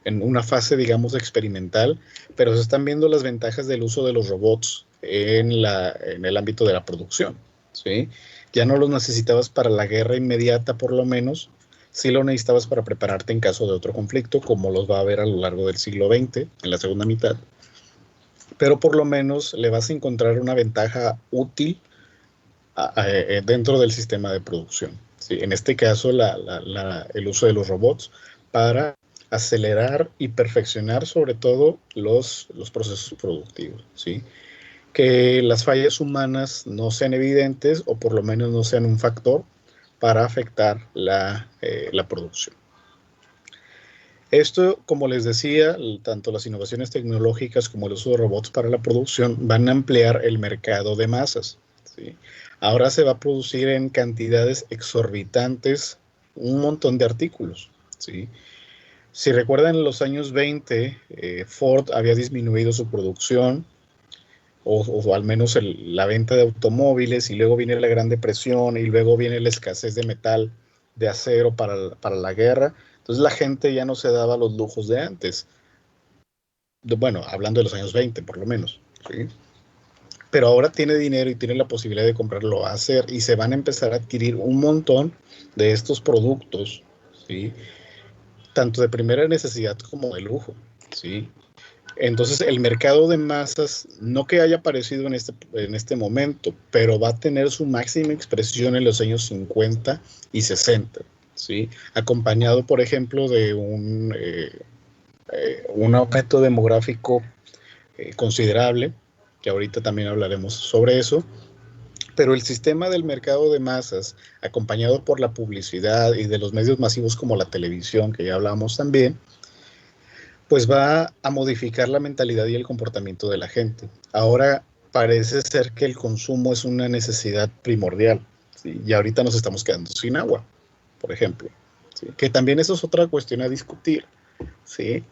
una fase, digamos, experimental, pero se están viendo las ventajas del uso de los robots en el ámbito de la producción, ¿sí? Ya no los necesitabas para la guerra inmediata, por lo menos, sí lo necesitabas para prepararte en caso de otro conflicto, como los va a haber a lo largo del siglo XX, en la segunda mitad, pero por lo menos le vas a encontrar una ventaja útil dentro del sistema de producción, ¿sí? En este caso, el uso de los robots para acelerar y perfeccionar sobre todo los procesos productivos, ¿sí? Que las fallas humanas no sean evidentes o por lo menos no sean un factor para afectar la producción. Esto, como les decía, tanto las innovaciones tecnológicas como el uso de robots para la producción van a ampliar el mercado de masas, ¿sí? Ahora se va a producir en cantidades exorbitantes un montón de artículos, ¿sí? Si recuerdan, en los años 20, Ford había disminuido su producción, o al menos la venta de automóviles, y luego viene la Gran Depresión, y luego viene la escasez de metal, de acero para la guerra. Entonces la gente ya no se daba los lujos de antes. Bueno, hablando de los años 20, por lo menos, ¿sí? Pero ahora tiene dinero y tiene la posibilidad de comprarlo a hacer, y se van a empezar a adquirir un montón de estos productos, ¿sí? Tanto de primera necesidad como de lujo, ¿sí? Entonces el mercado de masas, no que haya aparecido en este momento, pero va a tener su máxima expresión en los años 50 y 60, ¿sí? Acompañado, por ejemplo, de un aumento demográfico considerable, que ahorita también hablaremos sobre eso. Pero el sistema del mercado de masas, acompañado por la publicidad y de los medios masivos como la televisión, que ya hablamos también, pues va a modificar la mentalidad y el comportamiento de la gente. Ahora parece ser que el consumo es una necesidad primordial, ¿sí? Y ahorita nos estamos quedando sin agua, por ejemplo, ¿sí? Que también eso es otra cuestión a discutir, ¿sí?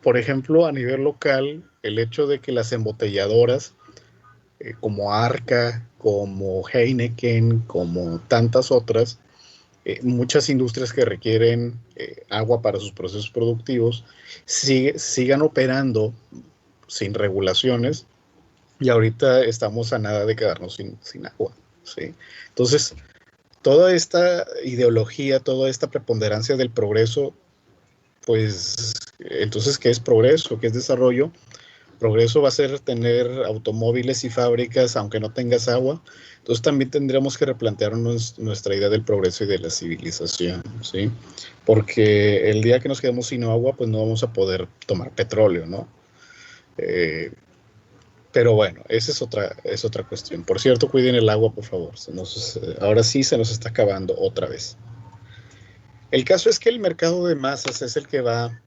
Por ejemplo, a nivel local, el hecho de que las embotelladoras, como Arca, como Heineken, como tantas otras, muchas industrias que requieren agua para sus procesos productivos, sigan operando sin regulaciones, y ahorita estamos a nada de quedarnos sin agua, ¿sí? Entonces, toda esta ideología, toda esta preponderancia del progreso, pues, entonces, ¿qué es progreso? ¿Qué es desarrollo? Progreso va a ser tener automóviles y fábricas aunque no tengas agua. Entonces también tendríamos que replantearnos nuestra idea del progreso y de la civilización, ¿sí? Porque el día que nos quedemos sin agua, pues no vamos a poder tomar petróleo, ¿no? Pero bueno, esa es otra cuestión. Por cierto, cuiden el agua, por favor. Ahora sí se nos está acabando otra vez. El caso es que el mercado de masas es el que va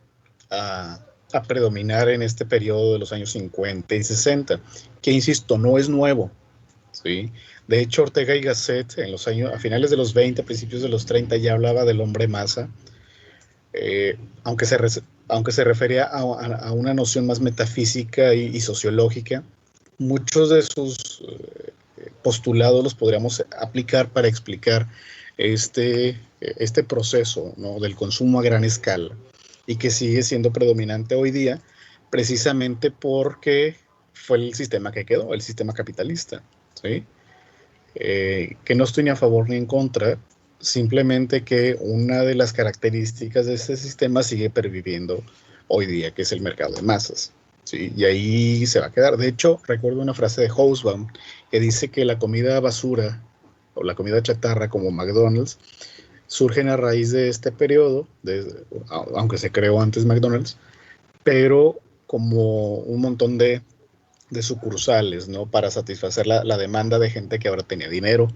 a predominar en este periodo de los años 50 y 60, que insisto, no es nuevo, ¿sí? ¿sí? De hecho, Ortega y Gasset, en los años, a finales de los 20, a principios de los 30, ya hablaba del hombre masa, aunque se refería a una noción más metafísica y sociológica. Muchos de sus postulados los podríamos aplicar para explicar este proceso, ¿no?, del consumo a gran escala, y que sigue siendo predominante hoy día precisamente porque fue el sistema que quedó, el sistema capitalista, ¿sí? Que no estoy ni a favor ni en contra, simplemente que una de las características de este sistema sigue perviviendo hoy día, que es el mercado de masas, ¿sí? Y ahí se va a quedar. De hecho, recuerdo una frase de Hobsbawm que dice que la comida basura o la comida chatarra como McDonald's surgen a raíz de este periodo, aunque se creó antes McDonald's, pero como un montón de sucursales, ¿no?, para satisfacer la demanda de gente que ahora tenía dinero,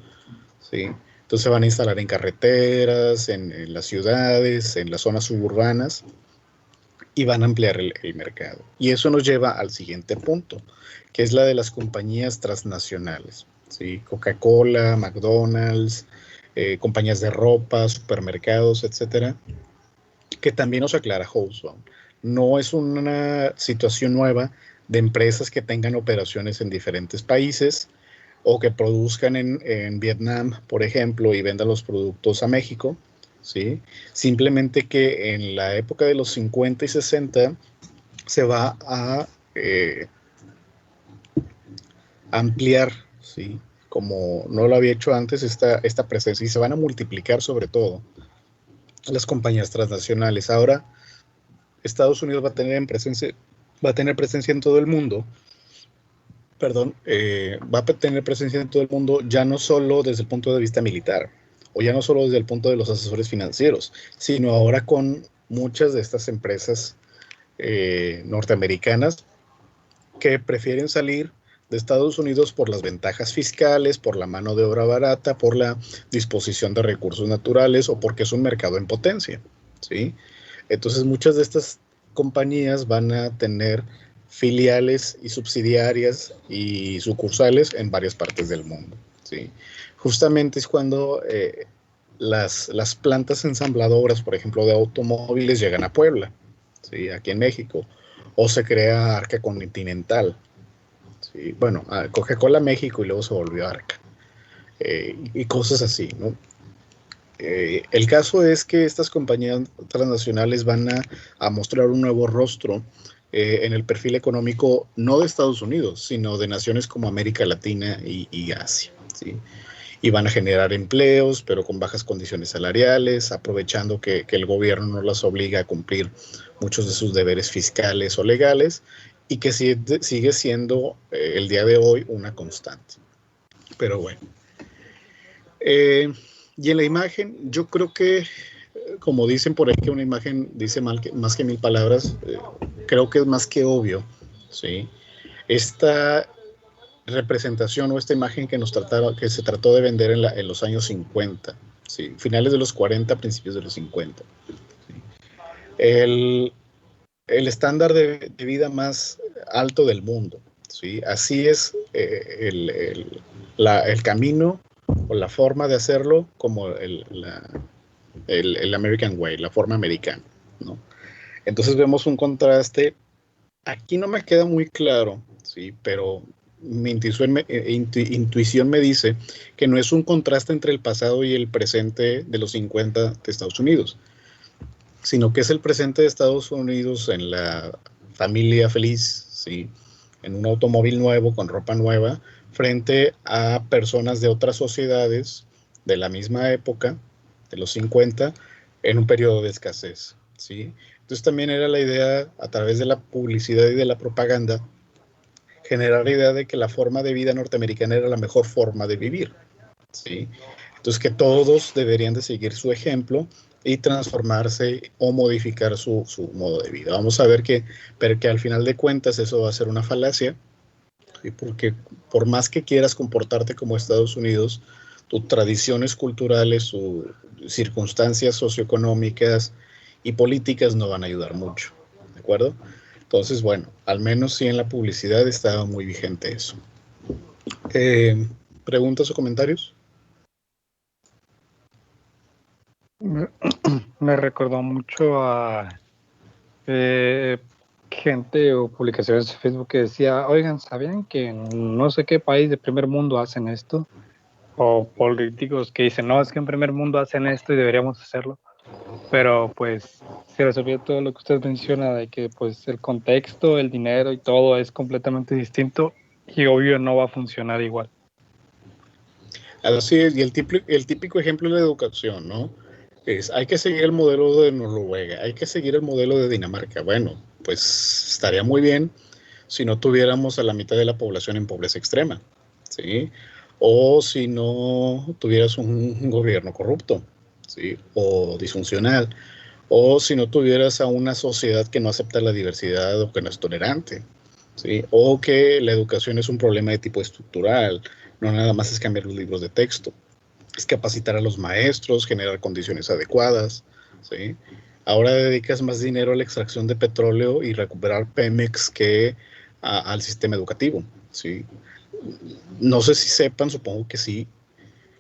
¿sí? Entonces se van a instalar en carreteras, en las ciudades, en las zonas suburbanas, y van a ampliar el mercado. Y eso nos lleva al siguiente punto, que es la de las compañías transnacionales, ¿sí? Coca-Cola, McDonald's, compañías de ropa, supermercados, etcétera, que también nos aclara Hobsbawm. No es una situación nueva de empresas que tengan operaciones en diferentes países o que produzcan en Vietnam, por ejemplo, y vendan los productos a México, ¿sí? Simplemente que en la época de los 50 y 60 se va a ampliar, ¿sí?, como no lo había hecho antes, esta presencia, y se van a multiplicar sobre todo las compañías transnacionales. Ahora Estados Unidos va a tener presencia en todo el mundo, va a tener presencia en todo el mundo, ya no solo desde el punto de vista militar, o ya no solo desde el punto de los asesores financieros, sino ahora con muchas de estas empresas norteamericanas que prefieren salir de Estados Unidos por las ventajas fiscales, por la mano de obra barata, por la disposición de recursos naturales o porque es un mercado en potencia, ¿sí? Entonces muchas de estas compañías van a tener filiales y subsidiarias y sucursales en varias partes del mundo, ¿sí? Justamente es cuando las plantas ensambladoras, por ejemplo, de automóviles llegan a Puebla, ¿sí?, aquí en México, o se crea Arca Continental, ¿sí? Bueno, Coca-Cola México y luego se volvió Arca, y cosas así, ¿no? El caso es que estas compañías transnacionales van a mostrar un nuevo rostro en el perfil económico, no de Estados Unidos, sino de naciones como América Latina y Asia, ¿sí? Y van a generar empleos, pero con bajas condiciones salariales, aprovechando que el gobierno no las obliga a cumplir muchos de sus deberes fiscales o legales, y que sigue siendo el día de hoy una constante. Pero bueno. Y en la imagen, yo creo que, como dicen por ahí que una imagen dice más que 1000 palabras, creo que es más que obvio, ¿sí? Esta representación o esta imagen que se trató de vender en los años 50, ¿sí?, finales de los 40, principios de los 50. ¿Sí? El estándar de vida más alto del mundo, ¿sí? Así es el camino o la forma de hacerlo, como el American Way, la forma americana, ¿no? Entonces vemos un contraste. Aquí no me queda muy claro, ¿sí?, pero mi intuición me dice que no es un contraste entre el pasado y el presente de los 50 de Estados Unidos, sino que es el presente de Estados Unidos en la familia feliz, ¿sí?, en un automóvil nuevo, con ropa nueva, frente a personas de otras sociedades de la misma época, de los 50, en un periodo de escasez, ¿sí? Entonces también era la idea, a través de la publicidad y de la propaganda, generar la idea de que la forma de vida norteamericana era la mejor forma de vivir, ¿sí? Entonces que todos deberían de seguir su ejemplo y transformarse o modificar su modo de vida. Vamos a ver que al final de cuentas eso va a ser una falacia, ¿sí?, porque por más que quieras comportarte como Estados Unidos, tus tradiciones culturales, sus circunstancias socioeconómicas y políticas no van a ayudar mucho, ¿de acuerdo? Entonces, bueno, al menos sí en la publicidad estaba muy vigente eso. preguntas o comentarios? Me recordó mucho a gente o publicaciones de Facebook que decía, oigan, ¿sabían que en no sé qué país de primer mundo hacen esto? O políticos que dicen, no, es que en primer mundo hacen esto y deberíamos hacerlo. Pero pues se resolvió todo lo que usted menciona de que pues el contexto, el dinero y todo es completamente distinto y obvio no va a funcionar igual. Así es, y el típico ejemplo de la educación, ¿no? Hay que seguir el modelo de Noruega, hay que seguir el modelo de Dinamarca. Bueno, pues estaría muy bien si no tuviéramos a la mitad de la población en pobreza extrema, ¿sí? O si no tuvieras un gobierno corrupto, ¿sí? O disfuncional, o si no tuvieras a una sociedad que no acepta la diversidad o que no es tolerante, ¿sí? O que la educación es un problema de tipo estructural, no nada más es cambiar los libros de texto, es capacitar a los maestros, generar condiciones adecuadas, ¿sí? Ahora dedicas más dinero a la extracción de petróleo y recuperar Pemex que al sistema educativo, ¿sí? No sé si sepan, supongo que sí,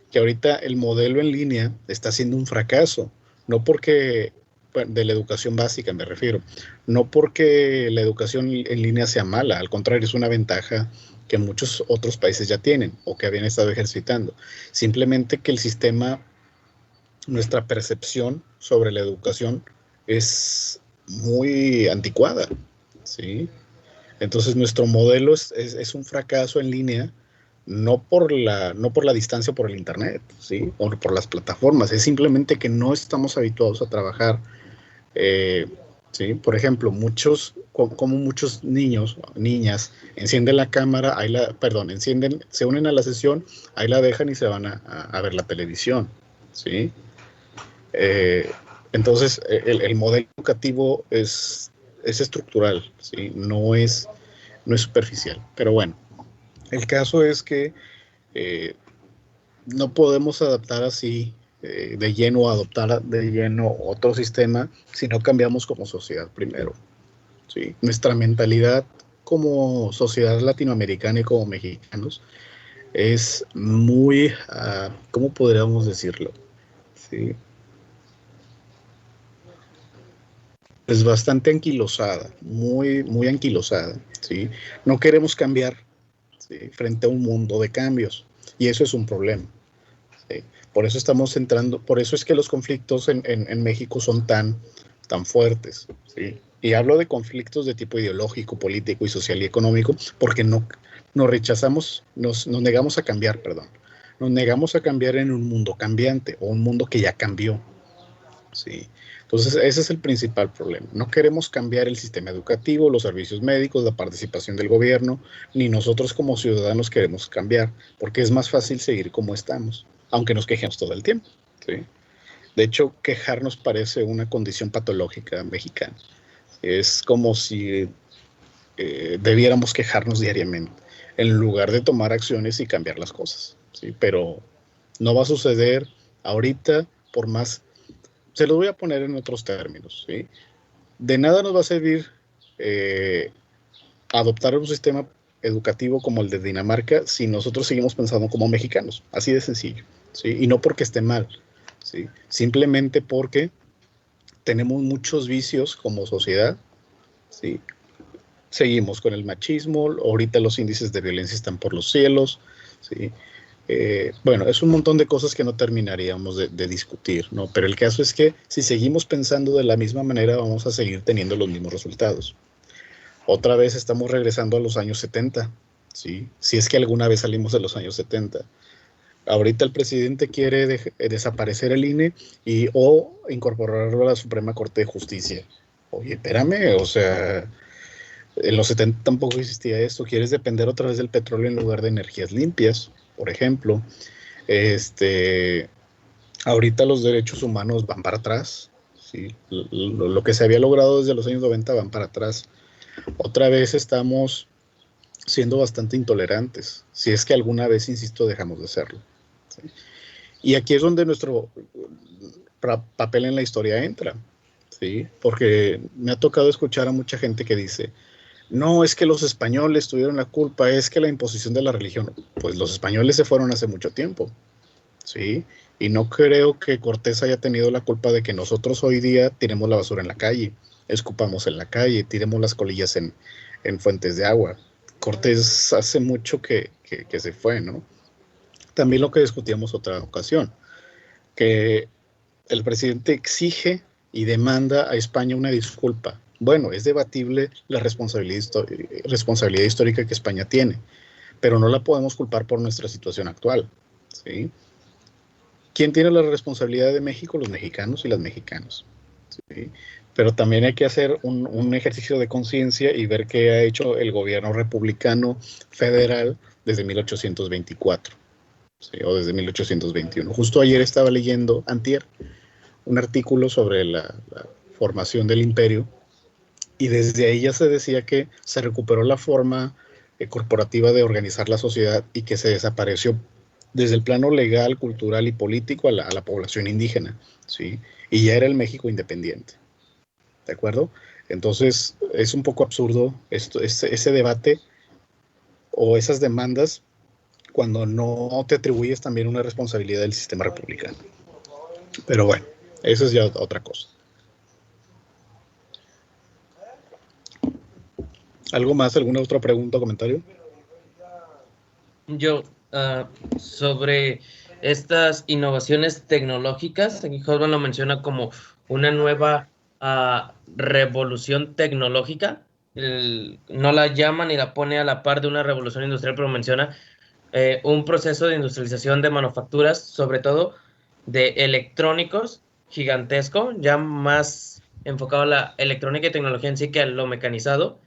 que ahorita el modelo en línea está siendo un fracaso, no porque, bueno, de la educación básica me refiero, no porque la educación en línea sea mala, al contrario, es una ventaja que muchos otros países ya tienen o que habían estado ejercitando. Simplemente que el sistema, nuestra percepción sobre la educación es muy anticuada, ¿sí? Entonces nuestro modelo es un fracaso en línea, no por la distancia, por el internet, ¿sí? O por las plataformas, es simplemente que no estamos habituados a trabajar. eh, ¿Sí? Por ejemplo, como muchos niños, niñas, encienden la cámara, se unen a la sesión, ahí la dejan y se van a ver la televisión, ¿sí? Eh, entonces, el modelo educativo es estructural, ¿sí? No es superficial. Pero bueno, el caso es que eh, no podemos adaptar así de lleno, adoptar de lleno otro sistema si no cambiamos como sociedad primero, ¿sí? Nuestra mentalidad como sociedad latinoamericana y como mexicanos es muy, ¿cómo podríamos decirlo? ¿Sí? Es bastante anquilosada, muy, muy anquilosada, ¿sí? No queremos cambiar, ¿sí? Frente a un mundo de cambios, y eso es un problema, ¿sí? Por eso estamos entrando, por eso es que los conflictos en México son tan fuertes, ¿sí? Y hablo de conflictos de tipo ideológico, político y social y económico, porque nos rechazamos, nos negamos a cambiar, perdón. Nos negamos a cambiar en un mundo cambiante o un mundo que ya cambió, ¿sí? Entonces, ese es el principal problema. No queremos cambiar el sistema educativo, los servicios médicos, la participación del gobierno, ni nosotros como ciudadanos queremos cambiar, porque es más fácil seguir como estamos, aunque nos quejemos todo el tiempo, ¿sí? De hecho, quejarnos parece una condición patológica mexicana. Es como si debiéramos quejarnos diariamente, en lugar de tomar acciones y cambiar las cosas, ¿sí? Pero no va a suceder ahorita, por más. Se los voy a poner en otros términos, ¿sí? De nada nos va a servir adoptar un sistema educativo como el de Dinamarca si nosotros seguimos pensando como mexicanos, así de sencillo, ¿sí? Y no porque esté mal, ¿sí? Simplemente porque tenemos muchos vicios como sociedad, ¿sí? Seguimos con el machismo, ahorita los índices de violencia están por los cielos, ¿sí? Bueno, es un montón de cosas que no terminaríamos de discutir, ¿no? Pero el caso es que si seguimos pensando de la misma manera, vamos a seguir teniendo los mismos resultados. Otra vez estamos regresando a los años 70, ¿sí? Si es que alguna vez salimos de los años 70. Ahorita el presidente quiere desaparecer el INE o incorporarlo a la Suprema Corte de Justicia. Oye, espérame, o sea, en los 70 tampoco existía esto. Quieres depender otra vez del petróleo en lugar de energías limpias, por ejemplo. Ahorita los derechos humanos van para atrás, ¿sí? Lo que se había logrado desde los años 90 van para atrás. Otra vez estamos siendo bastante intolerantes, si es que alguna vez, insisto, dejamos de serlo, ¿sí? Y aquí es donde nuestro papel en la historia entra, ¿sí? Porque me ha tocado escuchar a mucha gente que dice, no, es que los españoles tuvieron la culpa, es que la imposición de la religión, pues los españoles se fueron hace mucho tiempo, ¿sí? Y no creo que Cortés haya tenido la culpa de que nosotros hoy día tiremos la basura en la calle, escupamos en la calle, tiremos las colillas en fuentes de agua. Cortés hace mucho que se fue, ¿no? También lo que discutíamos otra ocasión, que el presidente exige y demanda a España una disculpa. Bueno, es debatible la responsabilidad histórica que España tiene, pero no la podemos culpar por nuestra situación actual, ¿sí? ¿Quién tiene la responsabilidad de México? Los mexicanos y las mexicanas, ¿sí? Pero también hay que hacer un ejercicio de conciencia y ver qué ha hecho el gobierno republicano federal desde 1824, ¿sí? O desde 1821. Justo ayer estaba leyendo, antier, un artículo sobre la formación del imperio, y desde ahí ya se decía que se recuperó la forma corporativa de organizar la sociedad y que se desapareció desde el plano legal, cultural y político a la población indígena, ¿sí? Y ya era el México independiente, ¿de acuerdo? Entonces es un poco absurdo ese debate o esas demandas cuando no te atribuyes también una responsabilidad del sistema republicano. Pero bueno, eso es ya otra cosa. ¿Algo más? ¿Alguna otra pregunta o comentario? Yo, sobre estas innovaciones tecnológicas, aquí Hosban lo menciona como una nueva revolución tecnológica. No la llama ni la pone a la par de una revolución industrial, pero menciona un proceso de industrialización de manufacturas, sobre todo de electrónicos gigantesco, ya más enfocado a la electrónica y tecnología en sí que a lo mecanizado.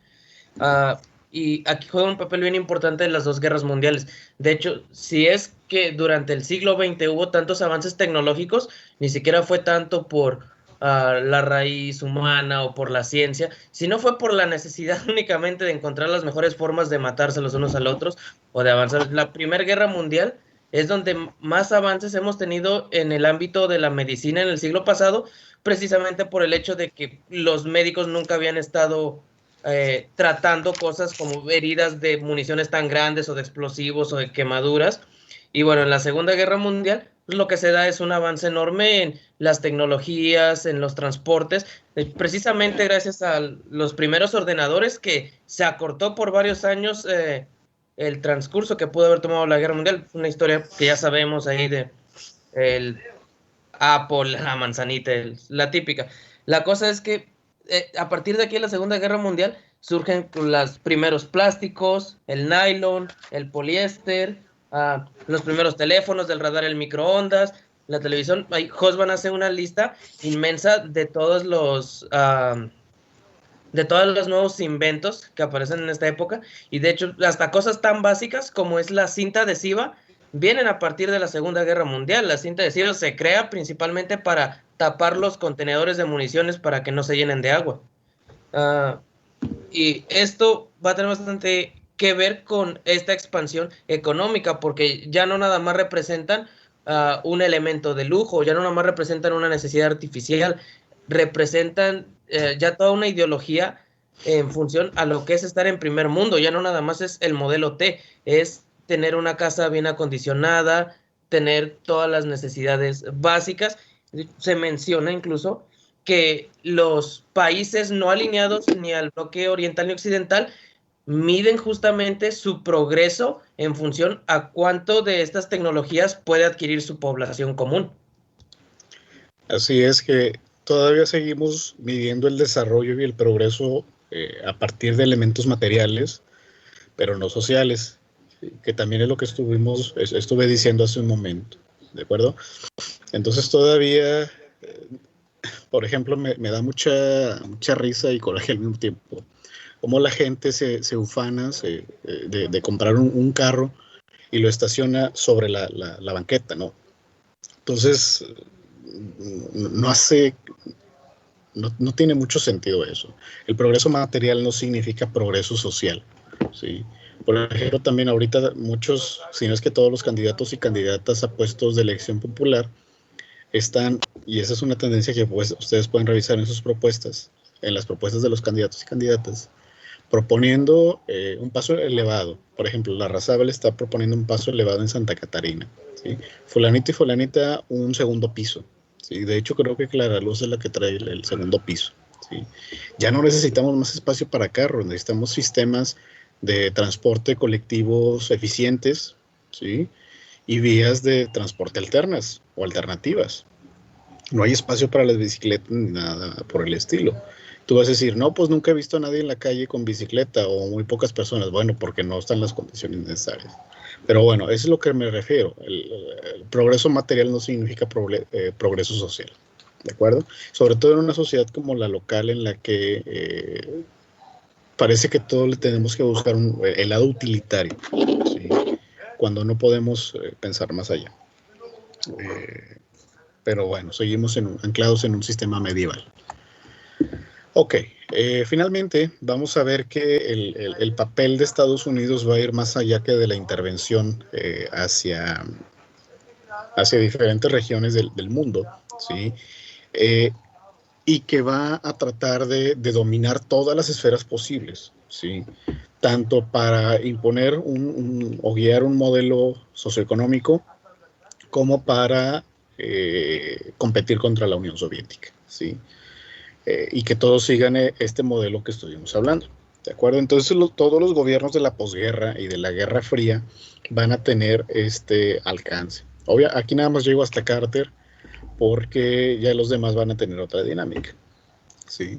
Y aquí juega un papel bien importante en las dos guerras mundiales. De hecho, si es que durante el siglo XX hubo tantos avances tecnológicos, ni siquiera fue tanto por la raíz humana o por la ciencia, sino fue por la necesidad únicamente de encontrar las mejores formas de matarse los unos a los otros o de avanzar. La Primera Guerra Mundial es donde más avances hemos tenido en el ámbito de la medicina en el siglo pasado, precisamente por el hecho de que los médicos nunca habían estado tratando cosas como heridas de municiones tan grandes o de explosivos o de quemaduras. Y bueno, en la Segunda Guerra Mundial, pues lo que se da es un avance enorme en las tecnologías, en los transportes, precisamente gracias a los primeros ordenadores que se acortó por varios años el transcurso que pudo haber tomado la Guerra Mundial. Una historia que ya sabemos ahí de el Apple, la manzanita, la típica. La cosa es que a partir de aquí en la Segunda Guerra Mundial surgen los primeros plásticos, el nylon, el poliéster, los primeros teléfonos, del radar, el microondas, la televisión. Hosban hace una lista inmensa de todos los nuevos inventos que aparecen en esta época, y de hecho hasta cosas tan básicas como es la cinta adhesiva vienen a partir de la Segunda Guerra Mundial. La cinta adhesiva se crea principalmente para tapar los contenedores de municiones para que no se llenen de agua. Y esto va a tener bastante que ver con esta expansión económica, porque ya no nada más representan un elemento de lujo, ya no nada más representan una necesidad artificial, representan ya toda una ideología en función a lo que es estar en primer mundo. Ya no nada más es el modelo T, es tener una casa bien acondicionada, tener todas las necesidades básicas. Se menciona incluso que los países no alineados ni al bloque oriental ni occidental miden justamente su progreso en función a cuánto de estas tecnologías puede adquirir su población común. Así es, que todavía seguimos midiendo el desarrollo y el progreso a partir de elementos materiales, pero no sociales, que también es lo que estuve diciendo hace un momento, ¿de acuerdo? Entonces todavía, por ejemplo, me da mucha risa y coraje al mismo tiempo, cómo la gente se ufana de comprar un carro y lo estaciona sobre la banqueta, ¿no? Entonces, no tiene mucho sentido eso. El progreso material no significa progreso social, ¿sí? Por ejemplo, también ahorita muchos, si no es que todos los candidatos y candidatas a puestos de elección popular están, y esa es una tendencia que pues, ustedes pueden revisar en sus propuestas, en las propuestas de los candidatos y candidatas, proponiendo un paso elevado. Por ejemplo, la Razabel está proponiendo un paso elevado en Santa Catarina, ¿sí? Fulanita y fulanita un segundo piso, ¿sí? De hecho, creo que Clara Luz es la que trae el segundo piso, ¿sí? Ya no necesitamos más espacio para carros, necesitamos sistemas de transporte colectivos eficientes, ¿sí? Y vías de transporte alternas o alternativas. No hay espacio para las bicicletas ni nada por el estilo. Tú vas a decir, no, pues nunca he visto a nadie en la calle con bicicleta o muy pocas personas. Bueno, porque no están las condiciones necesarias. Pero bueno, eso es lo que me refiero. El progreso material no significa progreso social. ¿De acuerdo? Sobre todo en una sociedad como la local en la que parece que todo le tenemos que buscar el lado utilitario, ¿sí? Cuando no podemos pensar más allá. Pero bueno, seguimos anclados en un sistema medieval. Ok, finalmente vamos a ver que el papel de Estados Unidos va a ir más allá que de la intervención hacia diferentes regiones del mundo, ¿sí? Y que va a tratar de dominar todas las esferas posibles, ¿sí? Tanto para imponer o guiar un modelo socioeconómico como para competir contra la Unión Soviética, ¿sí? Y que todos sigan este modelo que estuvimos hablando, ¿de acuerdo? Entonces todos los gobiernos de la posguerra y de la Guerra Fría van a tener este alcance. Aquí nada más llego hasta Carter porque ya los demás van a tener otra dinámica, ¿sí?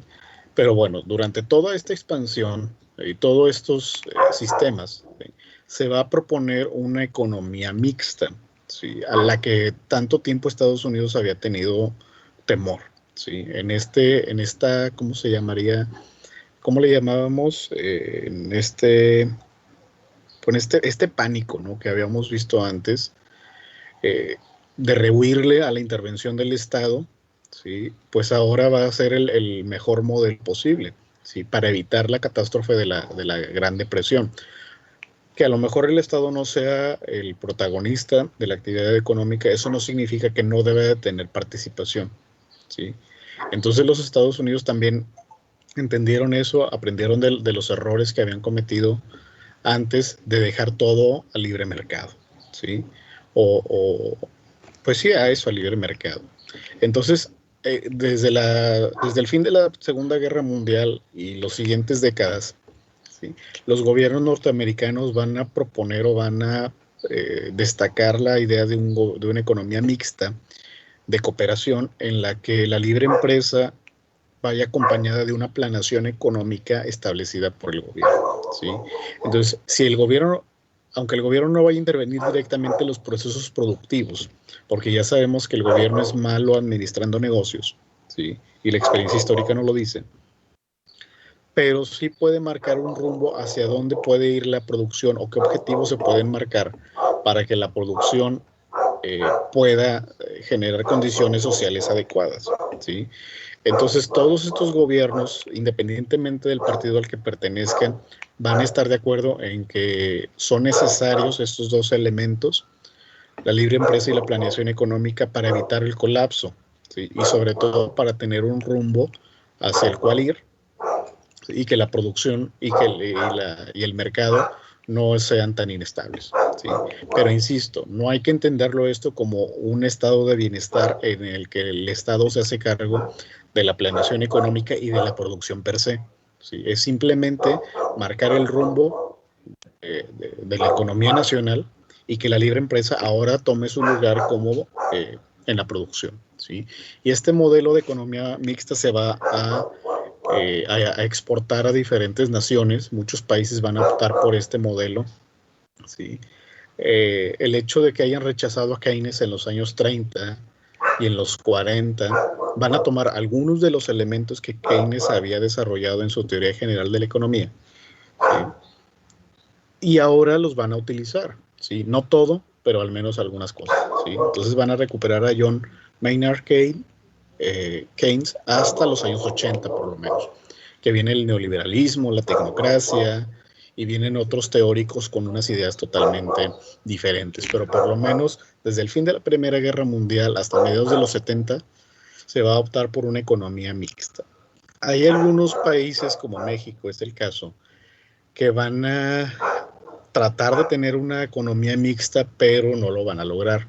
Pero bueno, durante toda esta expansión y todos estos sistemas, ¿sí? Se va a proponer una economía mixta, ¿sí? A la que tanto tiempo Estados Unidos había tenido temor, ¿sí? En esta, ¿cómo se llamaría? ¿Cómo le llamábamos? Con este pánico, ¿no? Que habíamos visto antes, de rehuirle a la intervención del Estado, ¿sí? Pues ahora va a ser el mejor modelo posible, ¿sí? Para evitar la catástrofe de la Gran Depresión. Que a lo mejor el Estado no sea el protagonista de la actividad económica, eso no significa que no debe de tener participación, ¿sí? Entonces los Estados Unidos también entendieron eso, aprendieron de los errores que habían cometido antes de dejar todo al libre mercado, ¿sí? Pues sí, a eso, al libre mercado. Entonces, desde el fin de la Segunda Guerra Mundial y las siguientes décadas, ¿sí? Los gobiernos norteamericanos van a proponer o van a destacar la idea de una economía mixta de cooperación en la que la libre empresa vaya acompañada de una planeación económica establecida por el gobierno, ¿sí? Entonces, aunque el gobierno no vaya a intervenir directamente en los procesos productivos, porque ya sabemos que el gobierno es malo administrando negocios, ¿sí? Y la experiencia histórica no lo dice, pero sí puede marcar un rumbo hacia dónde puede ir la producción o qué objetivos se pueden marcar para que la producción pueda generar condiciones sociales adecuadas, ¿sí? Entonces, todos estos gobiernos, independientemente del partido al que pertenezcan, van a estar de acuerdo en que son necesarios estos dos elementos, la libre empresa y la planeación económica, para evitar el colapso, ¿sí? Y sobre todo para tener un rumbo hacia el cual ir, y que la producción y el mercado no sean tan inestables, ¿sí? Pero insisto, no hay que entenderlo esto como un estado de bienestar en el que el Estado se hace cargo de la planeación económica y de la producción per se, ¿sí? Es simplemente marcar el rumbo de la economía nacional y que la libre empresa ahora tome su lugar como en la producción, ¿sí? Y este modelo de economía mixta se va a exportar a diferentes naciones. Muchos países van a optar por este modelo, ¿sí? El hecho de que hayan rechazado a Keynes en los años 30 y en los 40 van a tomar algunos de los elementos que Keynes había desarrollado en su teoría general de la economía, ¿sí? Y ahora los van a utilizar, ¿sí? No todo, pero al menos algunas cosas, ¿sí? Entonces van a recuperar a John Maynard Keynes hasta los años 80 por lo menos, que viene el neoliberalismo, la tecnocracia, y vienen otros teóricos con unas ideas totalmente diferentes, pero por lo menos desde el fin de la Primera Guerra Mundial hasta mediados de los 70 se va a optar por una economía mixta. Hay algunos países como México, es el caso, que van a tratar de tener una economía mixta, pero no lo van a lograr,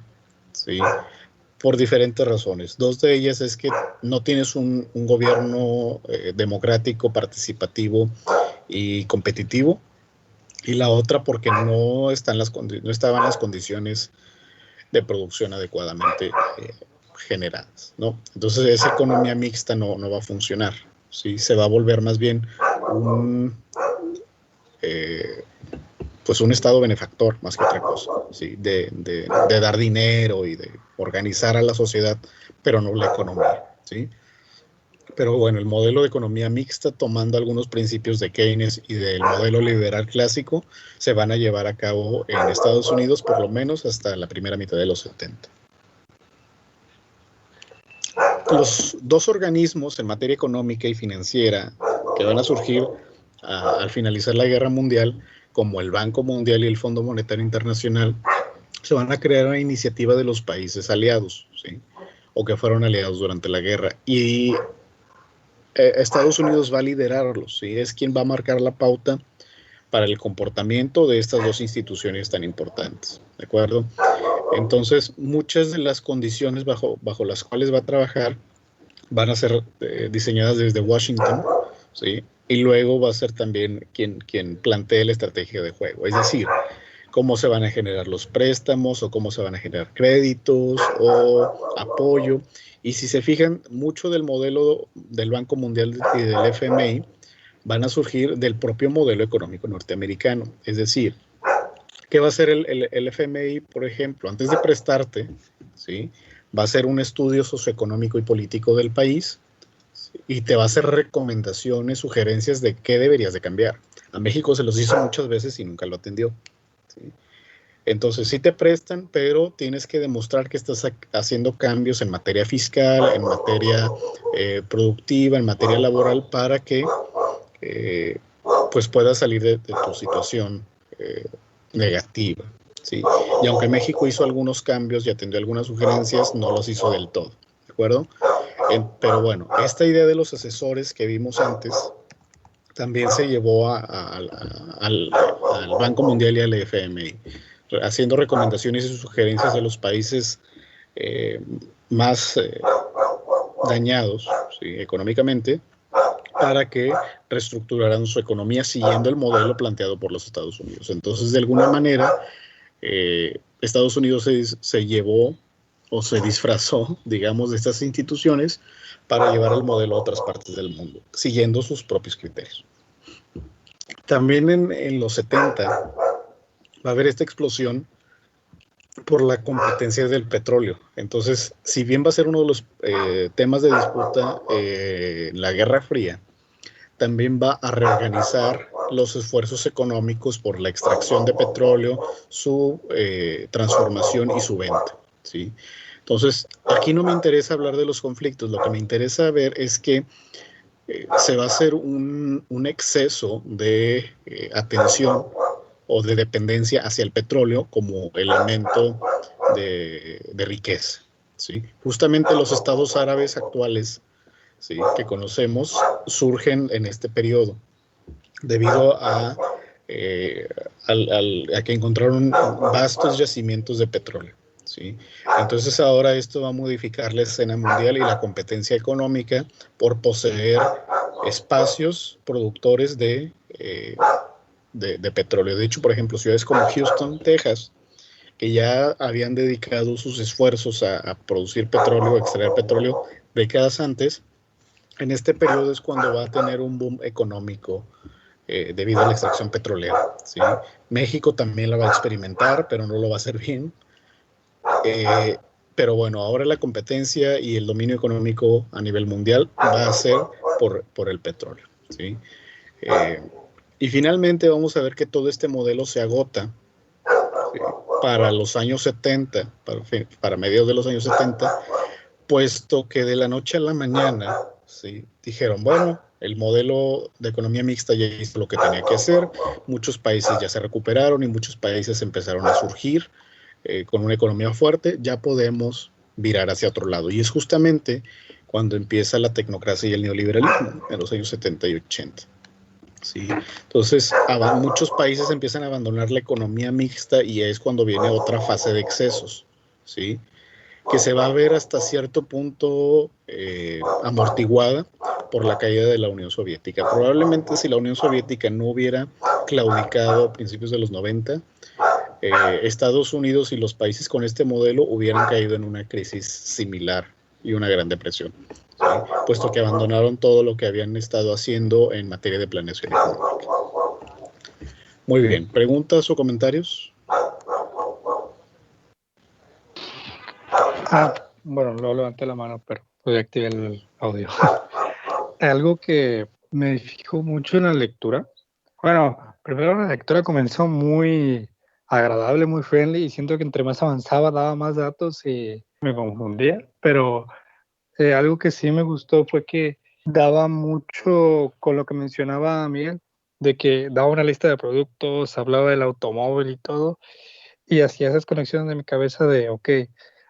¿sí? Por diferentes razones. Dos de ellas es que no tienes un gobierno democrático, participativo y competitivo, y la otra porque no estaban las condiciones de producción adecuadamente generadas, ¿no? Entonces esa economía mixta no va a funcionar, ¿sí? Se va a volver más bien pues un estado benefactor más que otra cosa, ¿sí? de dar dinero y de organizar a la sociedad, pero no la economía, ¿sí? Pero bueno, el modelo de economía mixta, tomando algunos principios de Keynes y del modelo liberal clásico, se van a llevar a cabo en Estados Unidos por lo menos hasta la primera mitad de los 70. Los dos organismos en materia económica y financiera que van a surgir al finalizar la Guerra Mundial, como el Banco Mundial y el Fondo Monetario Internacional, se van a crear una iniciativa de los países aliados, ¿sí? O que fueron aliados durante la guerra. Y Estados Unidos va a liderarlos, ¿sí? Es quien va a marcar la pauta para el comportamiento de estas dos instituciones tan importantes, ¿de acuerdo? Entonces, muchas de las condiciones bajo las cuales va a trabajar van a ser diseñadas desde Washington, ¿sí? Y luego va a ser también quien plantee la estrategia de juego, es decir, cómo se van a generar los préstamos o cómo se van a generar créditos o apoyo. Y si se fijan, mucho del modelo del Banco Mundial y del FMI van a surgir del propio modelo económico norteamericano. Es decir, ¿qué va a hacer el FMI, por ejemplo? Antes de prestarte, ¿sí? Va a hacer un estudio socioeconómico y político del país, ¿sí? Y te va a hacer recomendaciones, sugerencias de qué deberías de cambiar. A México se los hizo muchas veces y nunca lo atendió, ¿sí? Entonces sí te prestan, pero tienes que demostrar que estás haciendo cambios en materia fiscal, en materia productiva, en materia laboral, para que pues puedas salir de tu situación negativa, ¿sí? Y aunque México hizo algunos cambios y atendió algunas sugerencias, no los hizo del todo, ¿de acuerdo? Pero bueno, esta idea de los asesores que vimos antes también se llevó al Banco Mundial y al FMI, haciendo recomendaciones y sugerencias de los países más dañados, ¿sí? Económicamente, para que reestructuraran su economía siguiendo el modelo planteado por los Estados Unidos. Entonces, de alguna manera, Estados Unidos se llevó o se disfrazó, digamos, de estas instituciones para llevar el modelo a otras partes del mundo, siguiendo sus propios criterios. También en los 70 va a haber esta explosión por la competencia del petróleo. Entonces, si bien va a ser uno de los temas de disputa en la Guerra Fría, también va a reorganizar los esfuerzos económicos por la extracción de petróleo, su transformación y su venta, ¿sí? Entonces, aquí no me interesa hablar de los conflictos, lo que me interesa ver es que se va a hacer un exceso de atención o de dependencia hacia el petróleo como elemento de riqueza, ¿sí? Justamente los estados árabes actuales, ¿sí?, que conocemos, surgen en este periodo debido a que encontraron vastos yacimientos de petróleo, ¿sí? Entonces ahora esto va a modificar la escena mundial y la competencia económica por poseer espacios productores de petróleo. De hecho, por ejemplo, ciudades como Houston, Texas, que ya habían dedicado sus esfuerzos a producir petróleo, a extraer petróleo décadas antes, en este periodo es cuando va a tener un boom económico debido a la extracción petrolera, ¿sí? México también la va a experimentar, pero no lo va a hacer bien. Pero bueno, ahora la competencia y el dominio económico a nivel mundial va a ser por el petróleo, ¿sí? Y finalmente vamos a ver que todo este modelo se agota, ¿sí?, para los años 70, para mediados de los años 70, puesto que de la noche a la mañana, ¿sí?, dijeron, bueno, el modelo de economía mixta ya hizo lo que tenía que hacer, muchos países ya se recuperaron y muchos países empezaron a surgir con una economía fuerte, ya podemos virar hacia otro lado. Y es justamente cuando empieza la tecnocracia y el neoliberalismo, en los años 70 y 80. ¿sí? Entonces, muchos países empiezan a abandonar la economía mixta y es cuando viene otra fase de excesos, ¿sí? Que se va a ver hasta cierto punto amortiguada por la caída de la Unión Soviética. Probablemente si la Unión Soviética no hubiera claudicado a principios de los 90, Estados Unidos y los países con este modelo hubieran caído en una crisis similar y una gran depresión, ¿sí? Puesto que abandonaron todo lo que habían estado haciendo en materia de planeación económica. Muy bien, ¿preguntas o comentarios? Bueno, luego levanté la mano, pero pues activé el audio. Algo que me fijo mucho en la lectura. Bueno, primero la lectura comenzó muy agradable, muy friendly, y siento que entre más avanzaba daba más datos y me confundía, pero algo que sí me gustó fue que daba mucho con lo que mencionaba Miguel, de que daba una lista de productos, hablaba del automóvil y todo, y hacía esas conexiones de mi cabeza de, ok,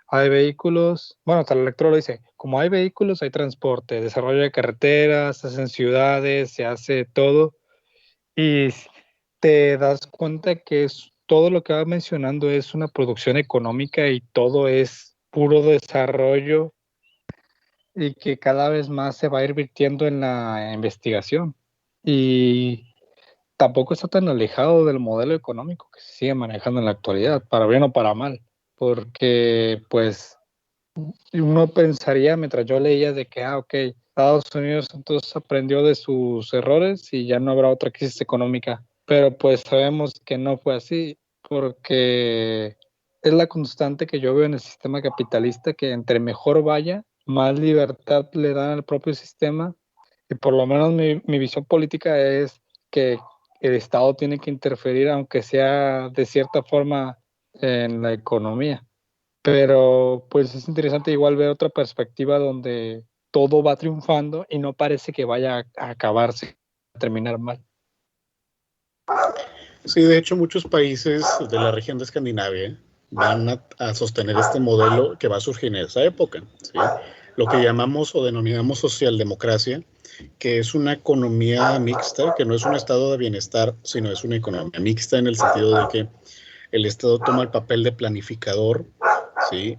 hay vehículos, bueno, hasta la lectura lo dice, como hay vehículos, hay transporte, desarrollo de carreteras, se hacen ciudades, se hace todo, y te das cuenta que todo lo que va mencionando es una producción económica y todo es puro desarrollo y que cada vez más se va a ir virtiendo en la investigación. Y tampoco está tan alejado del modelo económico que se sigue manejando en la actualidad, para bien o para mal, porque pues uno pensaría mientras yo leía de que, ok, Estados Unidos entonces aprendió de sus errores y ya no habrá otra crisis económica, pero pues sabemos que no fue así, porque es la constante que yo veo en el sistema capitalista, que entre mejor vaya, más libertad le dan al propio sistema, y por lo menos mi visión política es que el Estado tiene que interferir, aunque sea de cierta forma, en la economía. Pero pues es interesante igual ver otra perspectiva donde todo va triunfando y no parece que vaya a acabarse, a terminar mal. Sí, de hecho muchos países de la región de Escandinavia van a sostener este modelo que va a surgir en esa época, ¿sí? Lo que llamamos o denominamos socialdemocracia, que es una economía mixta, que no es un estado de bienestar, sino es una economía mixta en el sentido de que el Estado toma el papel de planificador, ¿sí?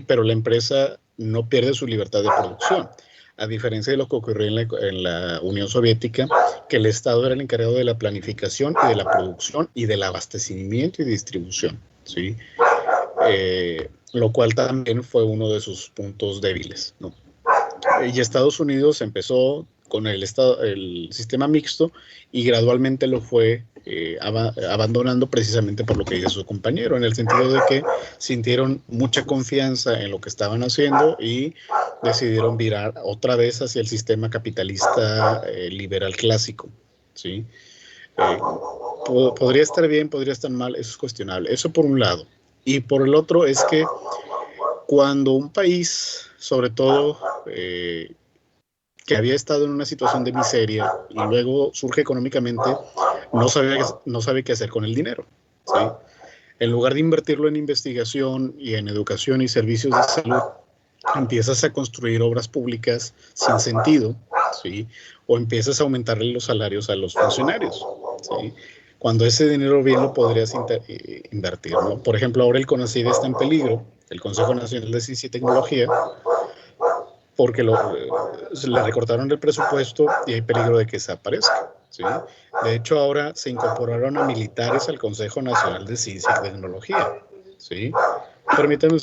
Pero la empresa no pierde su libertad de producción, a diferencia de lo que ocurrió en la Unión Soviética, que el Estado era el encargado de la planificación y de la producción y del abastecimiento y distribución, ¿sí? Lo cual también fue uno de sus puntos débiles, ¿no? Y Estados Unidos empezó con el sistema mixto y gradualmente lo fue abandonando precisamente por lo que dice su compañero, en el sentido de que sintieron mucha confianza en lo que estaban haciendo y decidieron virar otra vez hacia el sistema capitalista liberal clásico, ¿sí? Podría estar bien, podría estar mal, eso es cuestionable. Eso por un lado. Y por el otro es que cuando un país, sobre todo que había estado en una situación de miseria y luego surge económicamente, no sabe qué hacer con el dinero, ¿sí? En lugar de invertirlo en investigación y en educación y servicios de salud, empiezas a construir obras públicas sin sentido, ¿sí? O empiezas a aumentarle los salarios a los funcionarios, ¿sí? Cuando ese dinero bien lo podrías invertir, ¿no? Por ejemplo, ahora el CONACYT está en peligro, el Consejo Nacional de Ciencia y Tecnología, porque le recortaron el presupuesto y hay peligro de que desaparezca, ¿sí? De hecho, ahora se incorporaron a militares al Consejo Nacional de Ciencia y Tecnología, ¿sí? Permítanme.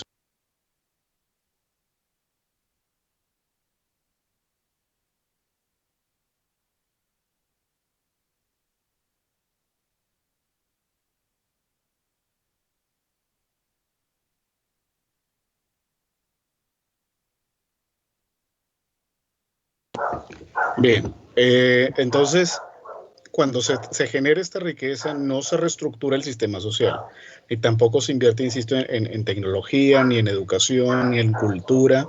Bien, entonces, cuando se genera esta riqueza, no se reestructura el sistema social, y tampoco se invierte, insisto, en tecnología, ni en educación, ni en cultura,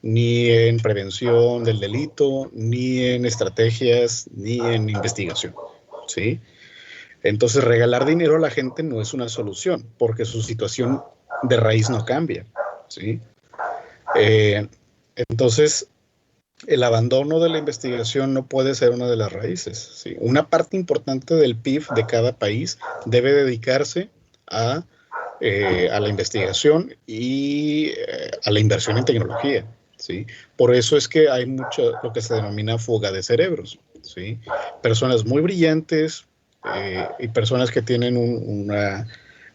ni en prevención del delito, ni en estrategias, ni en investigación, ¿sí? Entonces, regalar dinero a la gente no es una solución, porque su situación de raíz no cambia, ¿sí? Entonces, el abandono de la investigación no puede ser una de las raíces, ¿sí? Una parte importante del PIB de cada país debe dedicarse a la investigación y a la inversión en tecnología, ¿sí? Por eso es que hay mucho lo que se denomina fuga de cerebros, ¿sí? Personas muy brillantes y personas que tienen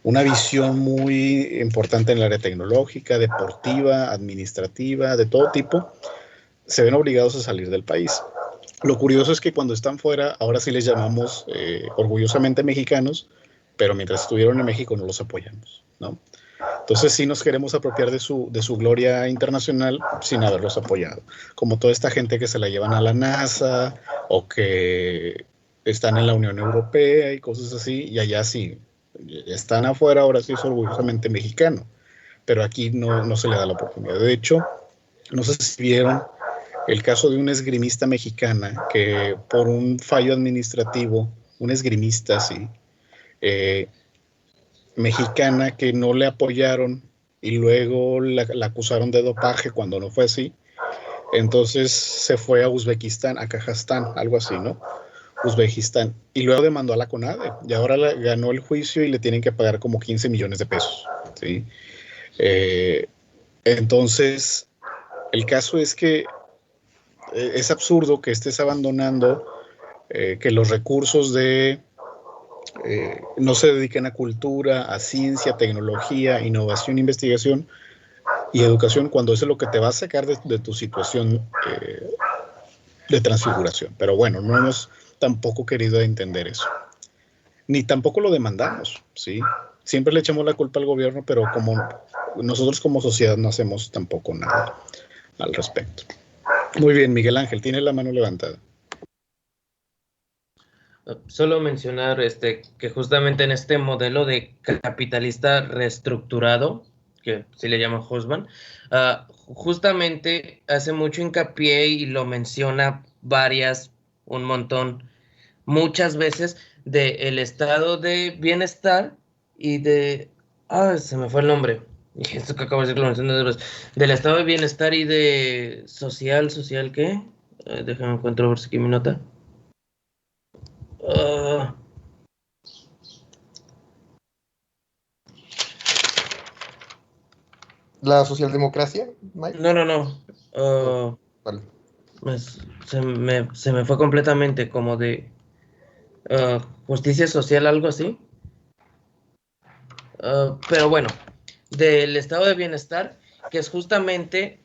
una visión muy importante en el área tecnológica, deportiva, administrativa, de todo tipo, se ven obligados a salir del país. Lo curioso es que cuando están fuera, ahora sí les llamamos orgullosamente mexicanos, pero mientras estuvieron en México no los apoyamos, ¿no? Entonces sí nos queremos apropiar de su gloria internacional sin haberlos apoyado. Como toda esta gente que se la llevan a la NASA o que están en la Unión Europea y cosas así, y allá sí, están afuera, ahora sí es orgullosamente mexicano, pero aquí no se le da la oportunidad. De hecho, no sé si vieron el caso de una esgrimista mexicana que por un fallo administrativo, una esgrimista, sí, mexicana que no le apoyaron y luego la acusaron de dopaje cuando no fue así. Entonces se fue a Uzbekistán, a Kazajstán, algo así, ¿no? Uzbekistán. Y luego demandó a la CONADE y ahora ganó el juicio y le tienen que pagar como 15 millones de pesos, ¿sí? Entonces, el caso es que es absurdo que estés abandonando que los recursos no se dediquen a cultura, a ciencia, tecnología, innovación, investigación y educación, cuando eso es lo que te va a sacar de tu situación de transfiguración. Pero bueno, no hemos tampoco querido entender eso. Ni tampoco lo demandamos, ¿sí? Siempre le echamos la culpa al gobierno, pero como nosotros como sociedad no hacemos tampoco nada al respecto. Muy bien, Miguel Ángel, tiene la mano levantada. Solo mencionar que justamente en este modelo de capitalista reestructurado, que se le llama Husman, justamente hace mucho hincapié y lo menciona un montón, muchas veces, del estado de bienestar y se me fue el nombre. Y esto que acabo de decir lo mencioné del estado de bienestar y de social, ¿qué? Déjame encontrar por si aquí mi nota. ¿La socialdemocracia, Mike? No. Vale. Se me fue completamente, como de justicia social, algo así. Pero bueno, del estado de bienestar, que es justamente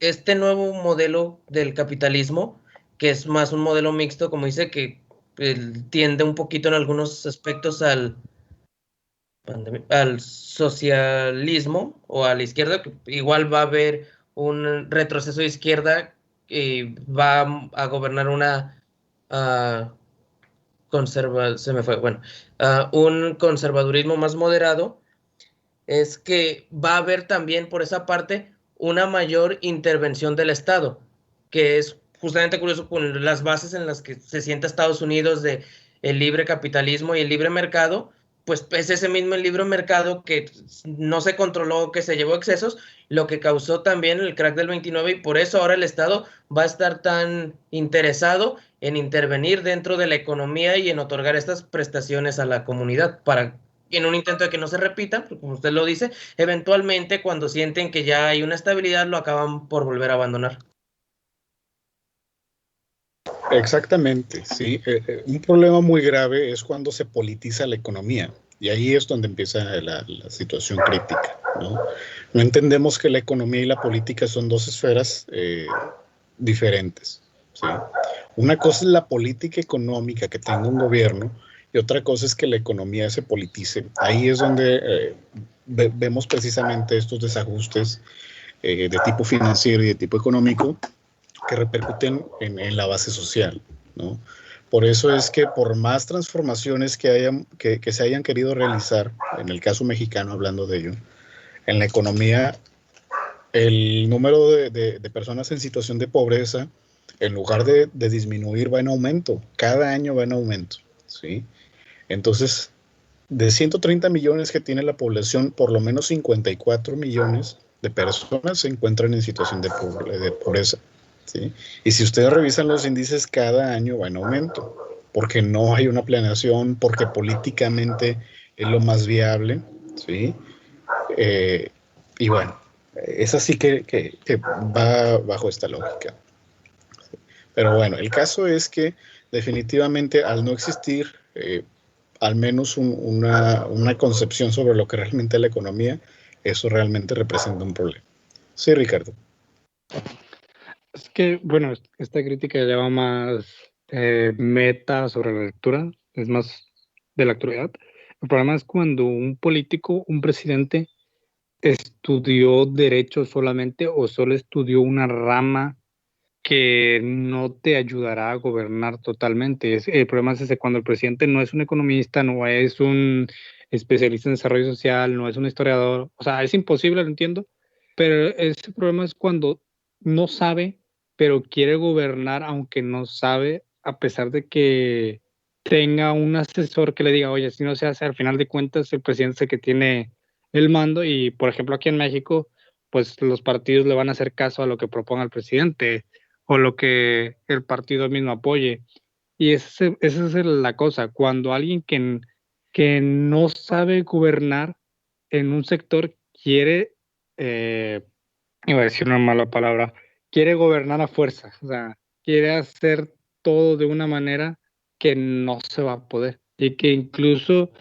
este nuevo modelo del capitalismo, que es más un modelo mixto, como dice, que tiende un poquito en algunos aspectos al socialismo o a la izquierda, que igual va a haber un retroceso de izquierda y va a gobernar un conservadurismo más moderado. Es que va a haber también por esa parte una mayor intervención del Estado, que es justamente curioso con las bases en las que se sienta Estados Unidos de el libre capitalismo y el libre mercado. Pues es ese mismo libre mercado que no se controló, que se llevó excesos, lo que causó también el crack del 29, y por eso ahora el Estado va a estar tan interesado en intervenir dentro de la economía y en otorgar estas prestaciones a la comunidad para, en un intento de que no se repita, como usted lo dice, eventualmente cuando sienten que ya hay una estabilidad lo acaban por volver a abandonar. Exactamente, sí. Un problema muy grave es cuando se politiza la economía y ahí es donde empieza la situación crítica, ¿no? No entendemos que la economía y la política son dos esferas diferentes, ¿sí? Una cosa es la política económica que tenga un gobierno y otra cosa es que la economía se politice. Ahí es donde vemos precisamente estos desajustes de tipo financiero y de tipo económico que repercuten en la base social, ¿no? Por eso es que por más transformaciones que se hayan querido realizar, en el caso mexicano hablando de ello, en la economía, el número de personas en situación de pobreza, en lugar de disminuir, va en aumento. Cada año va en aumento, ¿sí? Entonces, de 130 millones que tiene la población, por lo menos 54 millones de personas se encuentran en situación de pobreza. ¿sí? Y si ustedes revisan los índices, cada año va en aumento, porque no hay una planeación, porque políticamente es lo más viable, ¿sí? Y bueno, es así que va bajo esta lógica. Pero bueno, el caso es que definitivamente al no existir al menos una concepción sobre lo que realmente es la economía, eso realmente representa un problema. Sí, Ricardo. Es que, bueno, esta crítica lleva más meta sobre la lectura, es más de la actualidad. El problema es cuando un político, un presidente, estudió derecho solamente o solo estudió una rama que no te ayudará a gobernar totalmente. El problema es ese, cuando el presidente no es un economista, no es un especialista en desarrollo social, no es un historiador, o sea, es imposible, lo entiendo, pero ese problema es cuando no sabe, pero quiere gobernar aunque no sabe, a pesar de que tenga un asesor que le diga, oye, si no se hace, al final de cuentas el presidente es el que tiene el mando y, por ejemplo, aquí en México, pues los partidos le van a hacer caso a lo que proponga el presidente o lo que el partido mismo apoye. Y esa es la cosa, cuando alguien que no sabe gobernar en un sector quiere, iba a decir una mala palabra, quiere gobernar a fuerza, o sea, quiere hacer todo de una manera que no se va a poder. Y que incluso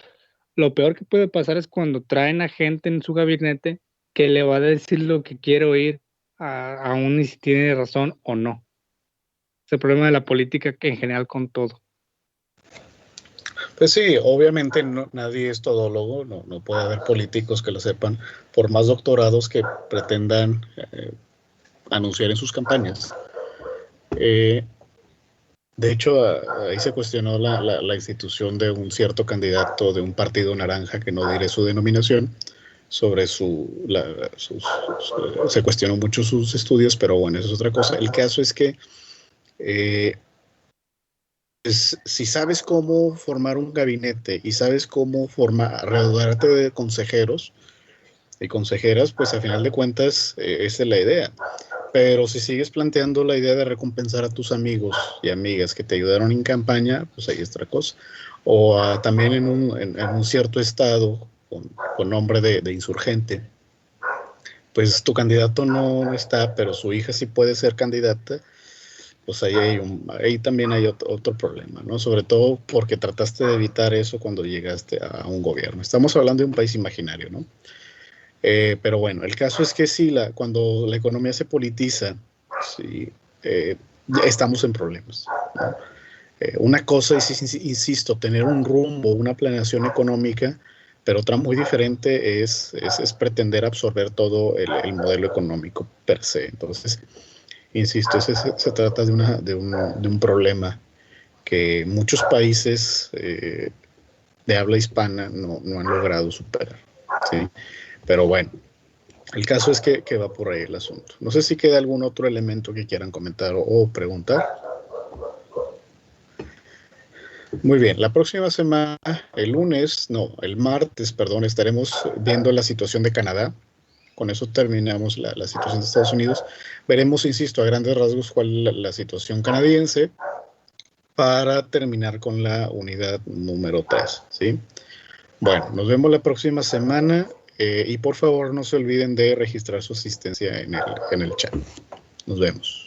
lo peor que puede pasar es cuando traen a gente en su gabinete que le va a decir lo que quiere oír, aún ni si tiene razón o no. Es el problema de la política que en general con todo. Pues sí, obviamente nadie es todólogo, no puede haber políticos que lo sepan, por más doctorados que pretendan anunciar en sus campañas. De hecho, ahí se cuestionó la institución de un cierto candidato de un partido naranja, que no diré su denominación, sobre se cuestionó mucho sus estudios, pero bueno, eso es otra cosa. El caso es que pues, si sabes cómo formar un gabinete y sabes cómo rodearte de consejeros y consejeras, pues a final de cuentas esa es la idea. Pero si sigues planteando la idea de recompensar a tus amigos y amigas que te ayudaron en campaña, pues ahí es otra cosa. O también en un cierto estado con nombre de insurgente, pues tu candidato no está, pero su hija sí puede ser candidata, pues ahí también hay otro problema, ¿no? Sobre todo porque trataste de evitar eso cuando llegaste a un gobierno. Estamos hablando de un país imaginario, ¿no? Pero bueno, el caso es que sí, cuando la economía se politiza, sí, ya estamos en problemas, ¿no? Una cosa es, insisto, tener un rumbo, una planeación económica, pero otra muy diferente es pretender absorber todo el modelo económico per se. Entonces, insisto, se trata de un problema que muchos países de habla hispana no han logrado superar, ¿sí? Pero bueno, el caso es que va por ahí el asunto. No sé si queda algún otro elemento que quieran comentar o preguntar. Muy bien, la próxima semana, el martes, perdón, estaremos viendo la situación de Canadá. Con eso terminamos la situación de Estados Unidos. Veremos, insisto, a grandes rasgos cuál es la situación canadiense para terminar con la unidad número 3, ¿sí? Bueno, nos vemos la próxima semana y por favor no se olviden de registrar su asistencia en el chat. Nos vemos.